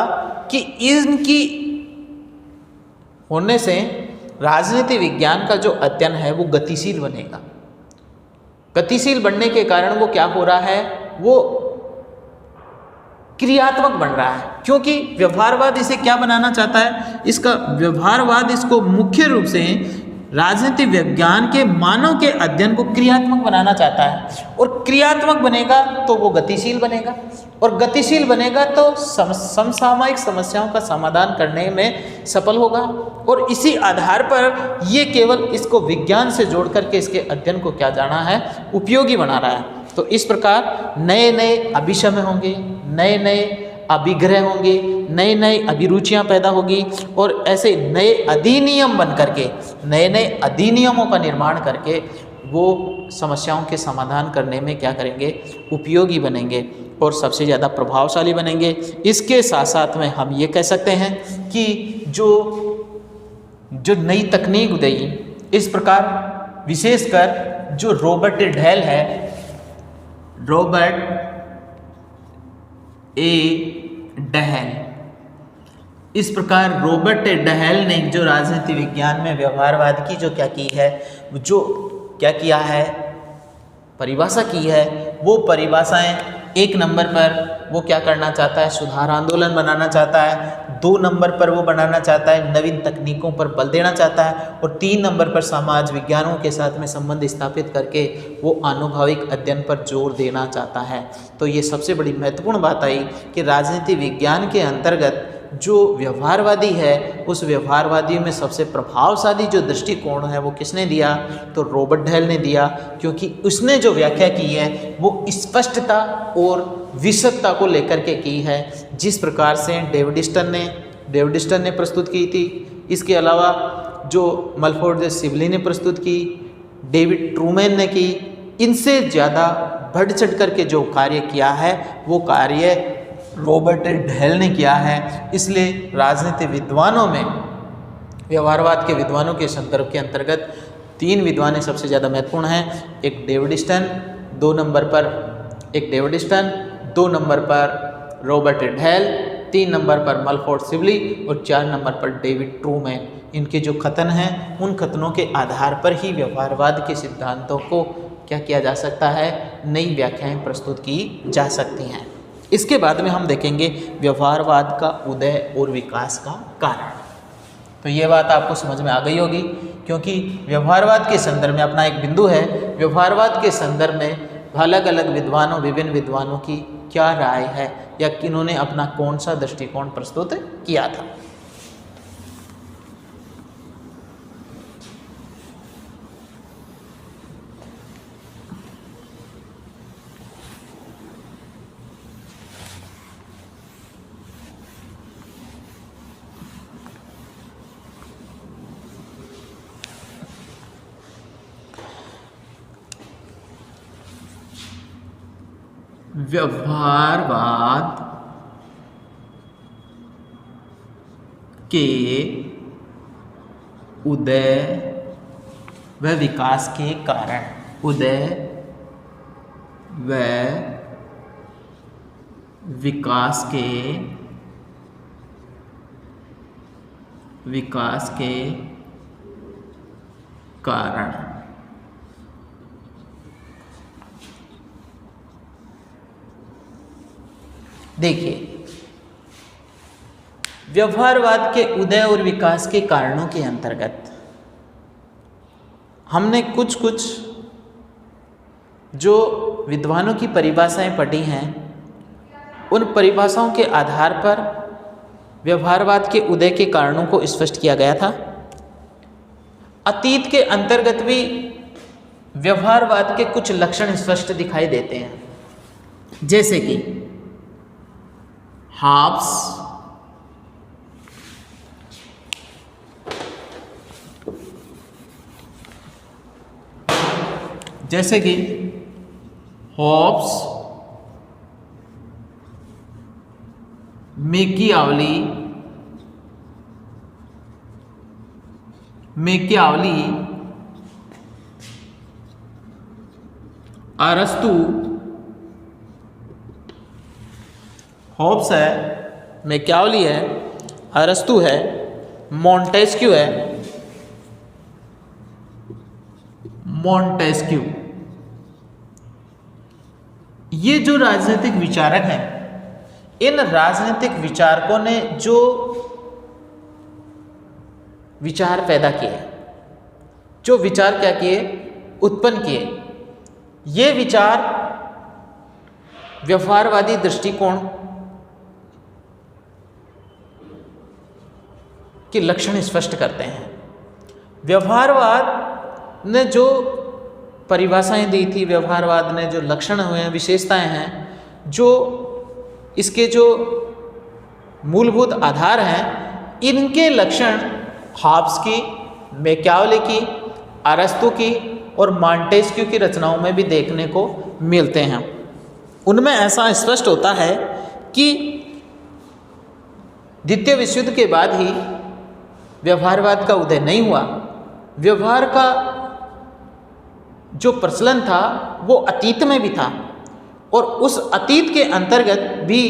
कि इनकी होने से राजनीति विज्ञान का जो अध्ययन है वो गतिशील बनेगा। गतिशील बनने के कारण वो क्या हो रहा है, वो क्रियात्मक बन रहा है, क्योंकि व्यवहारवाद इसे क्या बनाना चाहता है, इसका व्यवहारवाद इसको मुख्य रूप से राजनीति विज्ञान के मानव के अध्ययन को क्रियात्मक बनाना चाहता है। और क्रियात्मक बनेगा तो वो गतिशील बनेगा, और गतिशील बनेगा तो समसामयिक समस्याओं का समाधान करने में सफल होगा। और इसी आधार पर ये केवल इसको विज्ञान से जोड़ करके इसके अध्ययन को क्या जाना है, उपयोगी बना रहा है। तो इस प्रकार नए नए अभिशय होंगे, नए नए अभिग्रह होंगे, नई नई अभिरुचियाँ पैदा होगी, और ऐसे नए अधिनियम बन करके, नए नए अधिनियमों का निर्माण करके वो समस्याओं के समाधान करने में क्या करेंगे, उपयोगी बनेंगे और सबसे ज़्यादा प्रभावशाली बनेंगे। इसके साथ साथ में हम ये कह सकते हैं कि जो नई तकनीक उदयी, इस प्रकार विशेषकर जो रॉबर्ट ढेल है, रॉबर्ट ए ढेल, इस प्रकार रॉबर्ट ढेल ने जो राजनीति विज्ञान में व्यवहारवाद की जो क्या की है, जो क्या किया है, परिभाषा की है, वो परिभाषाएं एक नंबर पर वो क्या करना चाहता है, सुधार आंदोलन बनाना चाहता है। 2 नंबर पर वो बनाना चाहता है, नवीन तकनीकों पर बल देना चाहता है। और 3 नंबर पर समाज विज्ञानों के साथ में संबंध स्थापित करके वो आनुभविक अध्ययन पर जोर देना चाहता है। तो ये सबसे बड़ी महत्वपूर्ण बात आई कि राजनीति विज्ञान के अंतर्गत जो व्यवहारवादी है, उस व्यवहारवादी में सबसे प्रभावशाली जो दृष्टिकोण है वो किसने दिया, तो रॉबर्ट ढेल ने दिया, क्योंकि उसने जो व्याख्या की है वो स्पष्टता और विशदता को लेकर के की है, जिस प्रकार से डेविड ने प्रस्तुत की थी। इसके अलावा जो मलफोर्ड सिबली ने प्रस्तुत की, डेविड ट्रूमैन ने की, इनसे ज़्यादा बढ़ चढ़ करके जो कार्य किया है वो कार्य रॉबर्ट ढेल ने किया है। इसलिए राजनीति विद्वानों में, व्यवहारवाद के विद्वानों के संदर्भ के अंतर्गत 3 विद्वान सबसे ज़्यादा महत्वपूर्ण हैं। एक डेविड 2 नंबर पर एक डेविड 2 नंबर पर रॉबर्ट ढेल, 3 नंबर पर मलफोर्ड सिबली और 4 नंबर पर डेविड ट्रूमैन। इनके जो कथन हैं, उन कथनों के आधार पर ही व्यवहारवाद के सिद्धांतों को क्या किया जा सकता है, नई व्याख्याएं प्रस्तुत की जा सकती हैं। इसके बाद में हम देखेंगे व्यवहारवाद का उदय और विकास का कारण। तो ये बात आपको समझ में आ गई होगी, क्योंकि व्यवहारवाद के संदर्भ में अपना एक बिंदु है, व्यवहारवाद के संदर्भ में अलग अलग विद्वानों, विभिन्न विद्वानों की क्या राय है या किन्होंने अपना कौन सा दृष्टिकोण प्रस्तुत किया था। व्यवहारवाद के उदय व विकास के कारण, उदय व विकास के कारण। देखिए, व्यवहारवाद के उदय और विकास के कारणों के अंतर्गत हमने कुछ जो विद्वानों की परिभाषाएं पढ़ी हैं, उन परिभाषाओं के आधार पर व्यवहारवाद के उदय के कारणों को स्पष्ट किया गया था। अतीत के अंतर्गत भी व्यवहारवाद के कुछ लक्षण स्पष्ट दिखाई देते हैं, जैसे कि हॉब्स, मैकियावली, मैकियावली, अरस्तु, हॉब्स है, मैकियावली है, अरस्तु है, मॉन्टेस्क्यू है, मॉन्टेस्क्यू, ये जो राजनीतिक विचारक हैं, इन राजनीतिक विचारकों ने जो विचार पैदा किए, जो विचार क्या किए, उत्पन्न किए, ये विचार व्यवहारवादी दृष्टिकोण के लक्षण स्पष्ट करते हैं। व्यवहारवाद ने जो परिभाषाएं दी थी, व्यवहारवाद ने जो लक्षण हुए हैं, विशेषताएं हैं, जो इसके जो मूलभूत आधार हैं, इनके लक्षण हॉब्स की, मैकियावली की, अरस्तु की और मॉन्टेस्क्यू की रचनाओं में भी देखने को मिलते हैं। उनमें ऐसा स्पष्ट होता है कि द्वितीय विश्व युद्ध के बाद ही व्यवहारवाद का उदय नहीं हुआ। व्यवहार का जो प्रचलन था वो अतीत में भी था और उस अतीत के अंतर्गत भी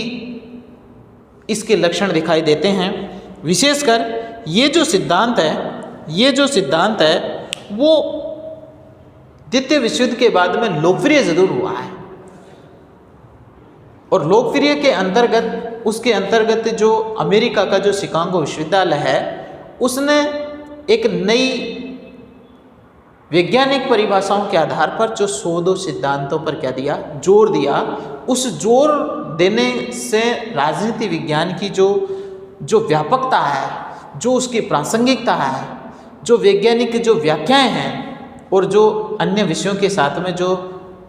इसके लक्षण दिखाई देते हैं। विशेषकर ये जो सिद्धांत है वो द्वितीय विश्व युद्ध के बाद में लोकप्रिय जरूर हुआ है और लोकप्रिय के अंतर्गत, उसके अंतर्गत जो अमेरिका का जो शिकागो विश्वविद्यालय है, उसने एक नई वैज्ञानिक परिभाषाओं के आधार पर जो शोध सिद्धांतों पर क्या दिया, जोर दिया। उस जोर देने से राजनीति विज्ञान की जो व्यापकता है, जो उसकी प्रासंगिकता है, जो वैज्ञानिक जो व्याख्याएं हैं और जो अन्य विषयों के साथ में जो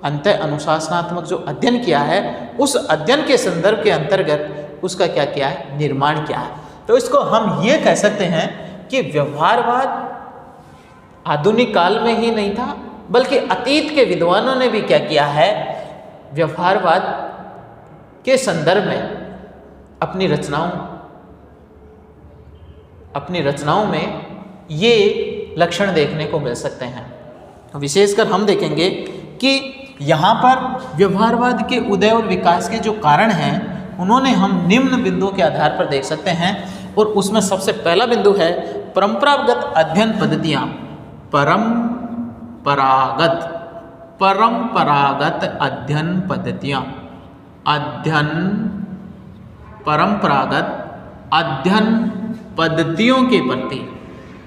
अंतः अनुशासनात्मक जो अध्ययन किया है, उस अध्ययन के संदर्भ के अंतर्गत उसका क्या किया है, निर्माण किया है। तो इसको हम ये कह सकते हैं कि व्यवहारवाद आधुनिक काल में ही नहीं था, बल्कि अतीत के विद्वानों ने भी क्या किया है, व्यवहारवाद के संदर्भ में अपनी रचनाओं में ये लक्षण देखने को मिल सकते हैं। विशेषकर हम देखेंगे कि यहाँ पर व्यवहारवाद के उदय और विकास के जो कारण हैं, उन्होंने हम निम्न बिंदुओं के आधार पर देख सकते हैं। और उसमें सबसे पहला बिंदु है परंपरागत अध्ययन पद्धतियाँ। परंपरागत अध्ययन पद्धतियाँ, परंपरागत अध्ययन पद्धतियों के प्रति,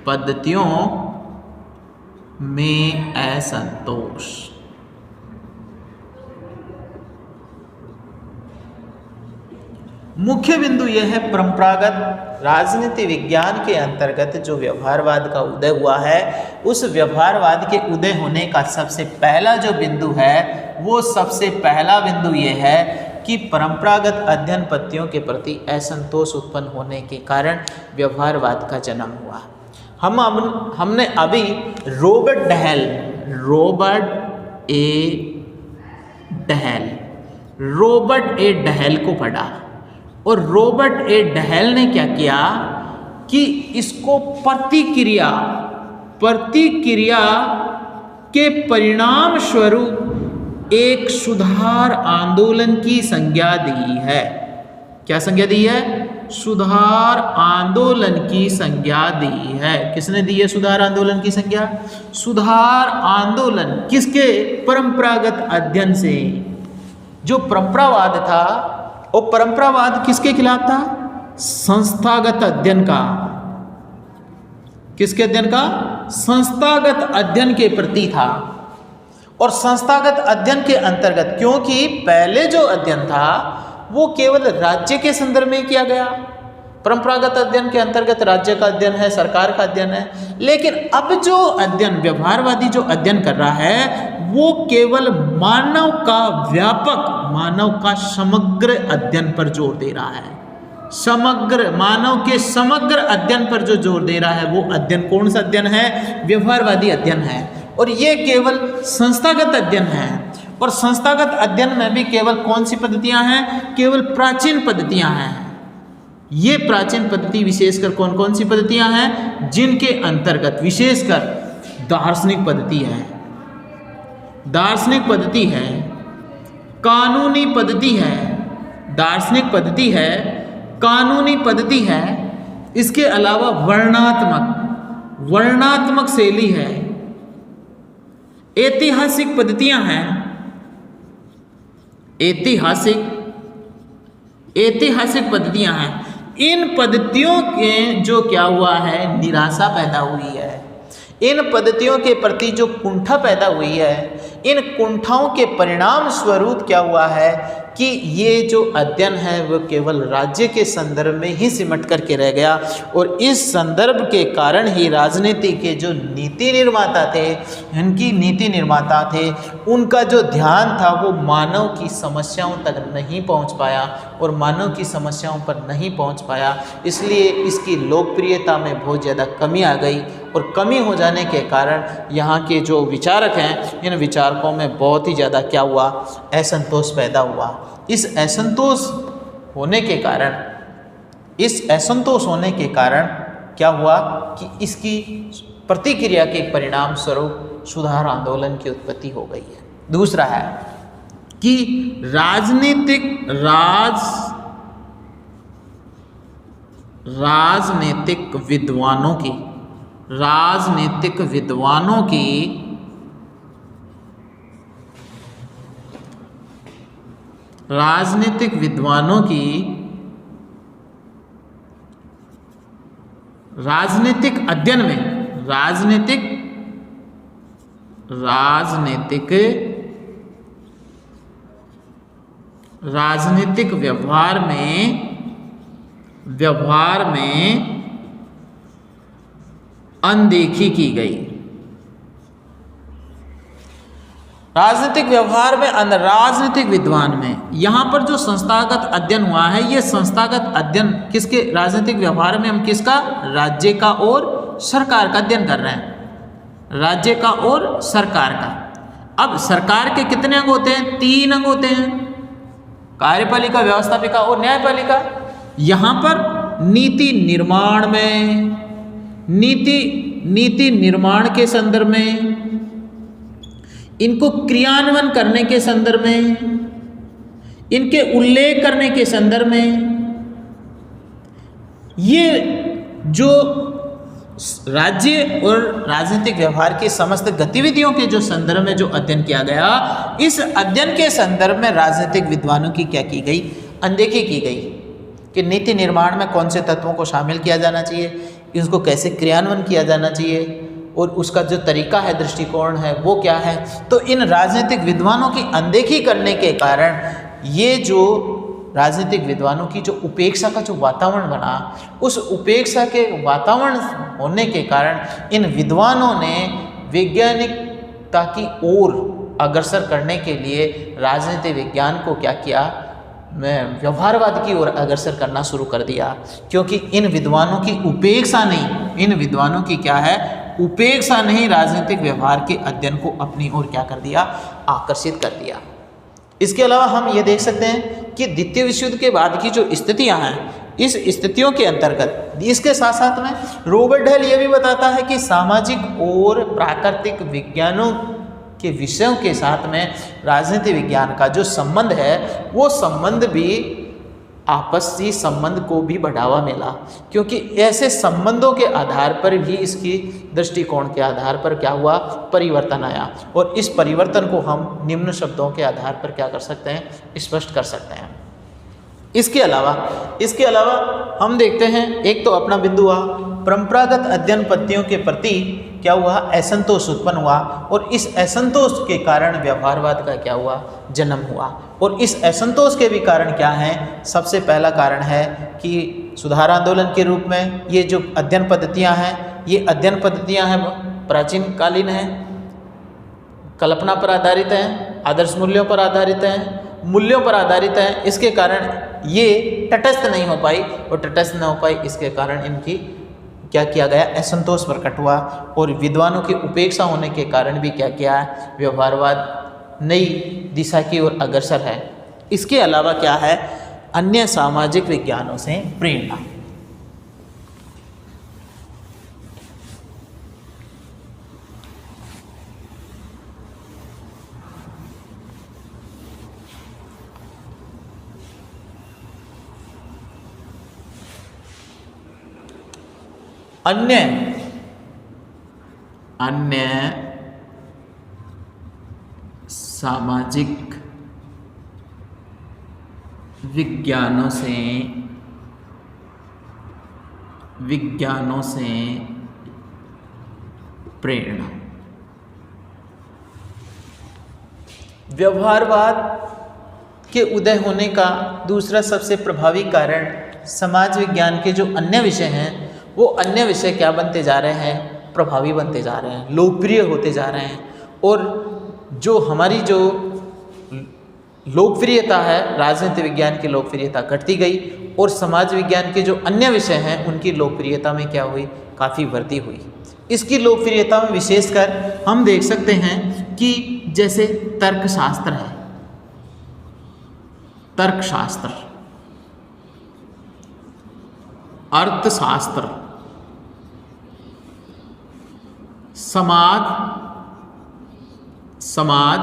पद्धतियों में असंतोष। मुख्य बिंदु यह है, परंपरागत राजनीति विज्ञान के अंतर्गत जो व्यवहारवाद का उदय हुआ है, उस व्यवहारवाद के उदय होने का सबसे पहला जो बिंदु है, वो सबसे पहला बिंदु ये है कि परंपरागत अध्ययन पद्धतियों के प्रति असंतोष उत्पन्न होने के कारण व्यवहारवाद का जन्म हुआ। हमने अभी रॉबर्ट ए डहेल को पढ़ा और रॉबर्ट ए डहेल ने क्या किया कि इसको प्रतिक्रिया के परिणाम स्वरूप एक सुधार आंदोलन की संज्ञा दी है। क्या संज्ञा दी है? सुधार आंदोलन की संज्ञा दी है। किसने दी है सुधार आंदोलन की संज्ञा? सुधार आंदोलन किसके? परंपरागत अध्ययन से। जो परंपरावाद था, वो परंपरावाद किसके खिलाफ था? संस्थागत अध्ययन का। किसके अध्ययन का? संस्थागत अध्ययन के प्रति था। और संस्थागत अध्ययन के अंतर्गत, क्योंकि पहले जो अध्ययन था वो केवल राज्य के संदर्भ में किया गया, परंपरागत अध्ययन के अंतर्गत राज्य का अध्ययन है, सरकार का अध्ययन है। लेकिन अब जो अध्ययन व्यवहारवादी जो अध्ययन कर रहा है, वो केवल मानव का व्यापक, मानव का समग्र अध्ययन पर जोर दे रहा है। समग्र, मानव के समग्र अध्ययन पर जो जोर दे रहा है, वो अध्ययन कौन सा अध्ययन है? व्यवहारवादी अध्ययन है। और ये केवल संस्थागत अध्ययन है। और संस्थागत अध्ययन में भी केवल कौन सी पद्धतियां हैं? केवल प्राचीन पद्धतियां हैं। ये प्राचीन पद्धति विशेषकर कौन कौन सी पद्धतियां हैं, जिनके अंतर्गत विशेषकर दार्शनिक पद्धति है, दार्शनिक पद्धति है, कानूनी पद्धति है, दार्शनिक पद्धति है, कानूनी पद्धति है, इसके अलावा वर्णात्मक शैली है, ऐतिहासिक पद्धतियां हैं, ऐतिहासिक पद्धतियां हैं। इन पद्धतियों के जो क्या हुआ है, निराशा पैदा हुई है, इन पद्धतियों के प्रति जो कुंठा पैदा हुई है, इन कुंठाओं के परिणाम स्वरूप क्या हुआ है कि ये जो अध्ययन है वो केवल राज्य के संदर्भ में ही सिमट करके रह गया। और इस संदर्भ के कारण ही राजनीति के जो नीति निर्माता थे, इनकी नीति निर्माता थे, उनका जो ध्यान था वो मानव की समस्याओं तक नहीं पहुंच पाया और मानव की समस्याओं पर नहीं पहुंच पाया। इसलिए इसकी लोकप्रियता में बहुत ज़्यादा कमी आ गई और कमी हो जाने के कारण यहाँ के जो विचारक हैं, इन विचारकों में बहुत ही ज़्यादा क्या हुआ, असंतोष पैदा हुआ। इस असंतोष होने के कारण क्या हुआ कि इसकी प्रतिक्रिया के परिणाम स्वरूप सुधार आंदोलन की उत्पत्ति हो गई है। दूसरा है कि राजनीतिक विद्वानों की राजनीतिक अध्ययन में, राजनीतिक व्यवहार में अनदेखी की गई। राजनीतिक व्यवहार में, राजनीतिक विद्वान में, यहाँ पर जो संस्थागत अध्ययन हुआ है, ये संस्थागत अध्ययन किसके, राजनीतिक व्यवहार में हम किसका, राज्य का और सरकार का अध्ययन कर रहे हैं, राज्य का और सरकार का। अब सरकार के कितने अंग होते हैं, 3 अंग होते हैं, कार्यपालिका, व्यवस्थापिका और न्यायपालिका। यहाँ पर नीति निर्माण के संदर्भ में, इनको क्रियान्वयन करने के संदर्भ में, इनके उल्लेख करने के संदर्भ में, ये जो राज्य और राजनीतिक व्यवहार की समस्त गतिविधियों के जो संदर्भ में जो अध्ययन किया गया, इस अध्ययन के संदर्भ में राजनीतिक विद्वानों की क्या की गई, अनदेखी की गई कि नीति निर्माण में कौन से तत्वों को शामिल किया जाना चाहिए, इसको कैसे क्रियान्वयन किया जाना चाहिए और उसका जो तरीका है, दृष्टिकोण है, वो क्या है। तो इन राजनीतिक विद्वानों की अनदेखी करने के कारण ये जो राजनीतिक विद्वानों की जो उपेक्षा का जो वातावरण बना, उस उपेक्षा के वातावरण होने के कारण इन विद्वानों ने वैज्ञानिकता की ओर अग्रसर करने के लिए राजनीतिक विज्ञान को क्या किया, व्यवहारवाद की ओर अग्रसर करना शुरू कर दिया। क्योंकि इन विद्वानों की उपेक्षा नहीं, इन विद्वानों की क्या है, उपेक्षा नहीं, राजनीतिक व्यवहार के अध्ययन को अपनी ओर क्या कर दिया, आकर्षित कर दिया। इसके अलावा हम ये देख सकते हैं कि द्वितीय विश्व युद्ध के बाद की जो स्थितियां हैं, इस स्थितियों के अंतर्गत इसके साथ साथ में रॉबर्ट हेल ये भी बताता है कि सामाजिक और प्राकृतिक विज्ञानों के विषयों के साथ में राजनीति विज्ञान का जो संबंध है, वो संबंध भी आपसी संबंध को भी बढ़ावा मिला। क्योंकि ऐसे संबंधों के आधार पर भी इसकी दृष्टिकोण के आधार पर क्या हुआ, परिवर्तन आया। और इस परिवर्तन को हम निम्न शब्दों के आधार पर क्या कर सकते हैं, स्पष्ट कर सकते हैं। इसके अलावा हम देखते हैं, एक तो अपना बिंदु हुआ परंपरागत अध्ययन पद्धतियों के प्रति क्या हुआ, असंतोष उत्पन्न हुआ और इस असंतोष के कारण व्यवहारवाद का क्या हुआ, जन्म हुआ। और इस असंतोष के भी कारण क्या हैं, सबसे पहला कारण है कि सुधार आंदोलन के रूप में ये जो अध्ययन पद्धतियां हैं, ये अध्ययन पद्धतियां हैं प्राचीन कालीन हैं, कल्पना पर आधारित हैं, आदर्श मूल्यों पर आधारित हैं, मूल्यों पर आधारित हैं। इसके कारण ये तटस्थ नहीं हो पाई और तटस्थ न हो पाई, इसके कारण इनकी क्या किया गया, असंतोष प्रकट हुआ। और विद्वानों की उपेक्षा होने के कारण भी क्या किया है, व्यवहारवाद नई दिशा की ओर अग्रसर है। इसके अलावा क्या है अन्य सामाजिक विज्ञानों से प्रेरणा। अन्य सामाजिक विज्ञानों से प्रेरणा। व्यवहारवाद के उदय होने का दूसरा सबसे प्रभावी कारण समाज विज्ञान के जो अन्य विषय हैं वो अन्य विषय क्या बनते जा रहे हैं, प्रभावी बनते जा रहे हैं, लोकप्रिय होते जा रहे हैं। और जो हमारी जो लोकप्रियता है, राजनीति विज्ञान की लोकप्रियता घटती गई और समाज विज्ञान के जो अन्य विषय हैं उनकी लोकप्रियता में क्या हुई, काफ़ी वृद्धि हुई। इसकी लोकप्रियता में विशेषकर हम देख सकते हैं कि जैसे तर्कशास्त्र है, तर्कशास्त्र, अर्थशास्त्र, समाज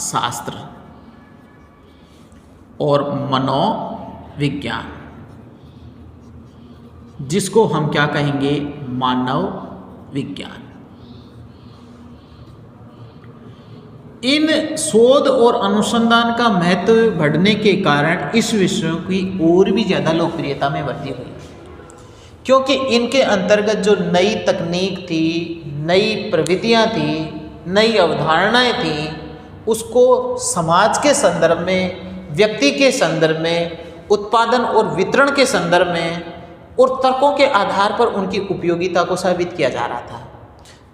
शास्त्र और मनोविज्ञान, जिसको हम क्या कहेंगे, मानव विज्ञान। इन शोध और अनुसंधान का महत्व बढ़ने के कारण इस विषयों की और भी ज़्यादा लोकप्रियता में वृद्धि हुई, क्योंकि इनके अंतर्गत जो नई तकनीक थी, नई प्रविधियां थी, नई अवधारणाएं थी, उसको समाज के संदर्भ में, व्यक्ति के संदर्भ में, उत्पादन और वितरण के संदर्भ में और तर्कों के आधार पर उनकी उपयोगिता को साबित किया जा रहा था।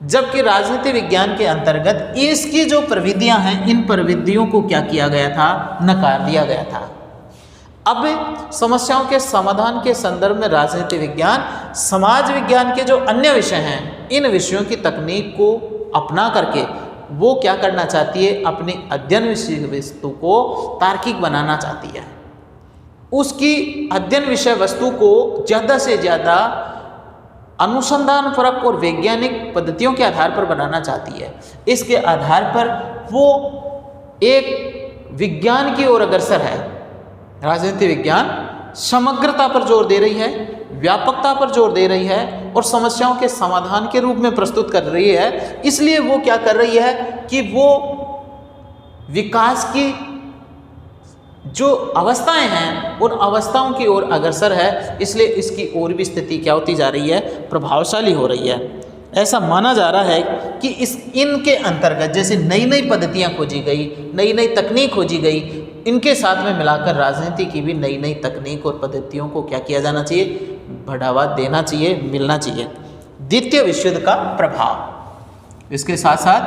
जबकि राजनीति विज्ञान के अंतर्गत इसकी जो प्रविधियां हैं, इन प्रविधियों को क्या किया गया था, नकार दिया गया था। अब समस्याओं के समाधान के संदर्भ में राजनीति विज्ञान समाज विज्ञान के जो अन्य विषय हैं, इन विषयों की तकनीक को अपना करके वो क्या करना चाहती है, अपनी अध्ययन विषय वस्तु को तार्किक बनाना चाहती है। उसकी अध्ययन विषय वस्तु को ज़्यादा से ज़्यादा अनुसंधान परक और वैज्ञानिक पद्धतियों के आधार पर बनाना चाहती है। इसके आधार पर वो एक विज्ञान की ओर अग्रसर है। राजनीति विज्ञान समग्रता पर जोर दे रही है, व्यापकता पर जोर दे रही है और समस्याओं के समाधान के रूप में प्रस्तुत कर रही है। इसलिए वो क्या कर रही है कि वो विकास की जो अवस्थाएं हैं उन अवस्थाओं की ओर अग्रसर है। इसलिए इसकी और भी स्थिति क्या होती जा रही है, प्रभावशाली हो रही है। ऐसा माना जा रहा है कि इनके अंतर्गत जैसे नई नई पद्धतियां खोजी गई, नई नई तकनीक खोजी गई, इनके साथ में मिलाकर राजनीति की भी नई नई तकनीक और पद्धतियों को क्या किया जाना चाहिए, बढ़ावा देना चाहिए, मिलना चाहिए। द्वितीय विश्व युद्ध का प्रभाव, इसके साथ साथ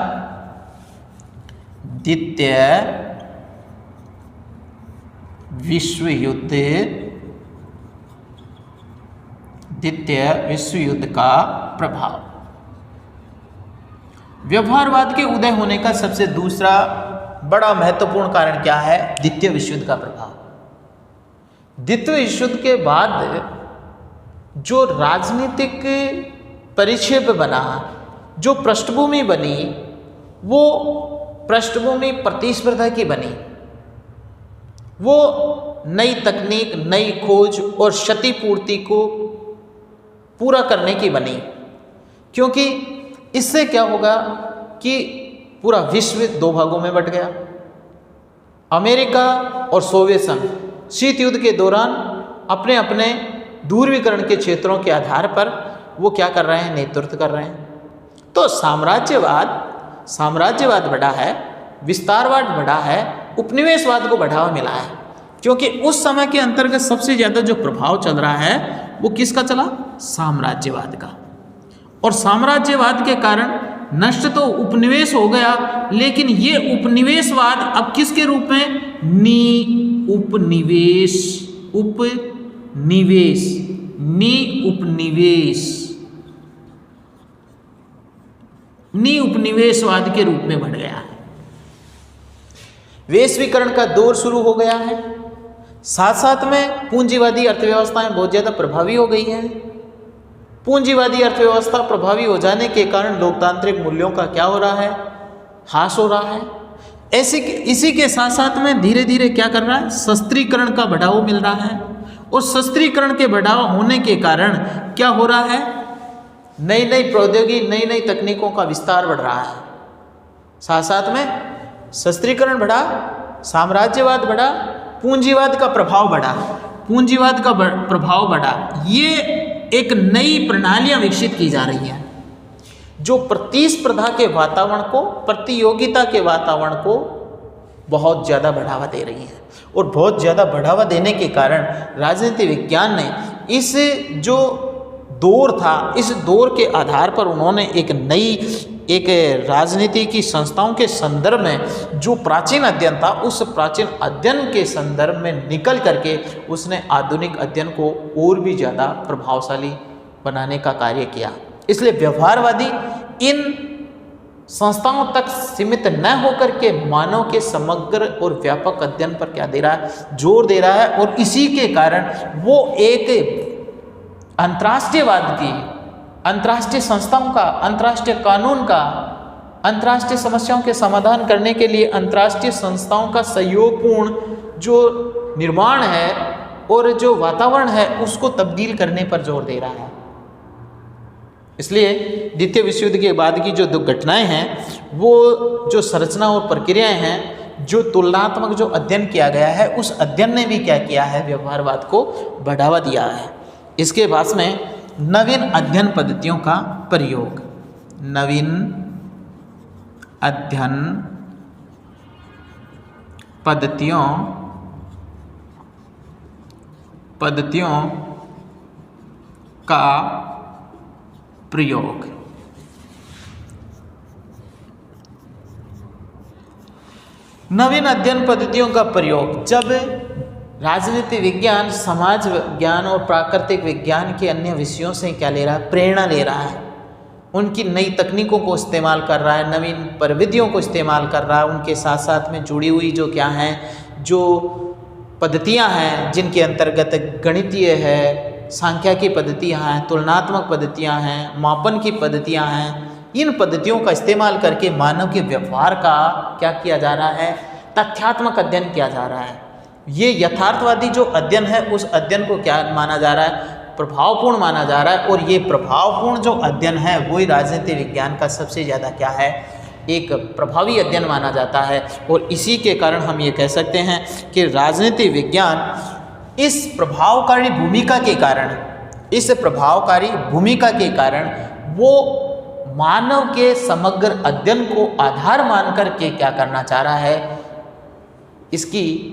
द्वितीय विश्व युद्ध का प्रभाव। व्यवहारवाद के उदय होने का सबसे दूसरा बड़ा महत्वपूर्ण कारण क्या है, द्वितीय विश्व युद्ध का प्रभाव। द्वितीय विश्व युद्ध के बाद जो राजनीतिक परिक्षेप बना, जो पृष्ठभूमि बनी, वो पृष्ठभूमि प्रतिस्पर्धा की बनी। वो नई तकनीक, नई खोज और क्षतिपूर्ति को पूरा करने की बनी। क्योंकि इससे क्या होगा कि पूरा विश्व दो भागों में बट गया। अमेरिका और सोवियत संघ शीत युद्ध के दौरान अपने अपने दूरवीकरण के क्षेत्रों के आधार पर वो क्या कर रहे हैं, नेतृत्व कर रहे हैं। तो साम्राज्यवाद बढ़ा है, विस्तारवाद बढ़ा है, उपनिवेशवाद को बढ़ावा मिला है। क्योंकि उस समय के अंतर्गत सबसे ज़्यादा जो प्रभाव चल रहा है वो किसका चला, साम्राज्यवाद का। और साम्राज्यवाद के कारण नष्ट तो उपनिवेश हो गया, लेकिन ये उपनिवेशवाद अब किसके रूप में, उपनिवेशवाद के रूप में बढ़ गया है। वैश्वीकरण का दौर शुरू हो गया है। साथ साथ में पूंजीवादी अर्थव्यवस्थाएं बहुत ज़्यादा प्रभावी हो गई हैं। पूंजीवादी अर्थव्यवस्था प्रभावी हो जाने के कारण लोकतांत्रिक मूल्यों का क्या हो रहा है, ह्रास हो रहा है। इसी के साथ साथ में धीरे धीरे क्या कर रहा है, शस्त्रीकरण का बढ़ावा मिल रहा है। और शस्त्रीकरण के बढ़ावा होने के कारण क्या हो रहा है, नई नई प्रौद्योगिकी, नई नई तकनीकों का विस्तार बढ़ रहा है। साथ साथ में शस्त्रीकरण बढ़ा, साम्राज्यवाद बढ़ा, पूंजीवाद का प्रभाव बढ़ा, पूंजीवाद का प्रभाव बढ़ा। ये एक नई प्रणालियां विकसित की जा रही हैं जो प्रतिस्पर्धा के वातावरण को, प्रतियोगिता के वातावरण को बहुत ज़्यादा बढ़ावा दे रही है। और बहुत ज़्यादा बढ़ावा देने के कारण राजनीति विज्ञान ने इस जो दौर था, इस दौर के आधार पर उन्होंने एक राजनीति की संस्थाओं के संदर्भ में जो प्राचीन अध्ययन था, उस प्राचीन अध्ययन के संदर्भ में निकल करके उसने आधुनिक अध्ययन को और भी ज़्यादा प्रभावशाली बनाने का कार्य किया। इसलिए व्यवहारवादी इन संस्थाओं तक सीमित न होकर के मानव के समग्र और व्यापक अध्ययन पर क्या दे रहा है, जोर दे रहा है। और इसी के कारण वो एक अंतर्राष्ट्रीयवाद की, अंतर्राष्ट्रीय संस्थाओं का, अंतर्राष्ट्रीय कानून का, अंतर्राष्ट्रीय समस्याओं के समाधान करने के लिए अंतर्राष्ट्रीय संस्थाओं का सहयोगपूर्ण जो निर्माण है और जो वातावरण है उसको तब्दील करने पर जोर दे रहा है। इसलिए द्वितीय विश्व युद्ध के बाद की जो दो घटनाएं हैं, वो जो संरचना और प्रक्रियाएं हैं, जो तुलनात्मक जो अध्ययन किया गया है, उस अध्ययन ने भी क्या किया है, व्यवहारवाद को बढ़ावा दिया है। इसके बाद में नवीन अध्ययन पद्धतियों का प्रयोग, नवीन अध्ययन पद्धतियों का प्रयोग। नवीन अध्ययन पद्धतियों का प्रयोग जब राजनीति विज्ञान, समाज विज्ञान और प्राकृतिक विज्ञान के अन्य विषयों से क्या ले रहा है, प्रेरणा ले रहा है, उनकी नई तकनीकों को इस्तेमाल कर रहा है, नवीन प्रविधियों को इस्तेमाल कर रहा है, उनके साथ साथ में जुड़ी हुई जो क्या हैं, जो पद्धतियां हैं, जिनके अंतर्गत गणितीय है, सांख्यिकी पद्धतियां हैं, तुलनात्मक पद्धतियां हैं, मापन की पद्धतियां हैं, इन पद्धतियों का इस्तेमाल करके मानव के व्यवहार का क्या किया जा रहा है, तथ्यात्मक अध्ययन किया जा रहा है। ये यथार्थवादी जो अध्ययन है, उस अध्ययन को क्या माना जा रहा है, प्रभावपूर्ण माना जा रहा है। और ये प्रभावपूर्ण जो अध्ययन है वही राजनीति विज्ञान का सबसे ज़्यादा क्या है, एक प्रभावी अध्ययन माना जाता है। और इसी के कारण हम ये कह सकते हैं कि राजनीति विज्ञान इस प्रभावकारी भूमिका के कारण, वो मानव के समग्र अध्ययन को आधार मान करके क्या करना चाह रहा है, इसकी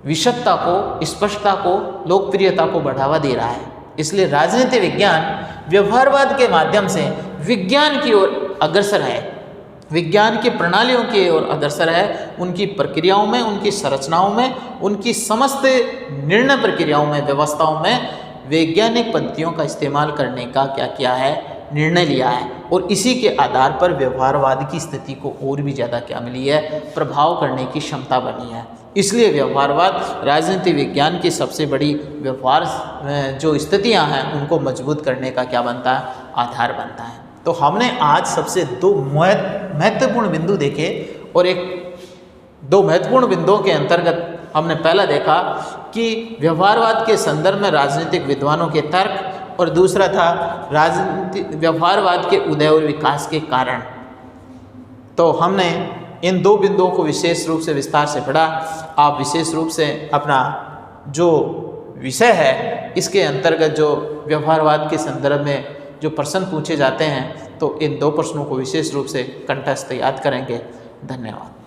विशदता को, स्पष्टता को, लोकप्रियता को बढ़ावा दे रहा है। इसलिए राजनीति विज्ञान व्यवहारवाद के माध्यम से विज्ञान की ओर अग्रसर है, विज्ञान की प्रणालियों की ओर अग्रसर है, उनकी प्रक्रियाओं में, उनकी संरचनाओं में, उनकी समस्त निर्णय प्रक्रियाओं में, व्यवस्थाओं में वैज्ञानिक पद्धतियों का इस्तेमाल करने का क्या किया है, निर्णय लिया है। और इसी के आधार पर व्यवहारवाद की स्थिति को और भी ज़्यादा क्या मिली है, प्रभाव करने की क्षमता बनी है। इसलिए व्यवहारवाद राजनीति विज्ञान की सबसे बड़ी व्यवहार जो स्थितियां हैं उनको मजबूत करने का क्या बनता है, आधार बनता है। तो हमने आज सबसे दो महत्वपूर्ण बिंदु देखे और दो महत्वपूर्ण बिंदुओं के अंतर्गत हमने पहला देखा कि व्यवहारवाद के संदर्भ में राजनीतिक विद्वानों के तर्क, और दूसरा था व्यवहारवाद के उदय और विकास के कारण। तो हमने इन दो बिंदुओं को विशेष रूप से विस्तार से पढ़ा। आप विशेष रूप से अपना जो विषय है, इसके अंतर्गत जो व्यवहारवाद के संदर्भ में जो प्रश्न पूछे जाते हैं, तो इन दो प्रश्नों को विशेष रूप से कंठस्थ याद करेंगे। धन्यवाद।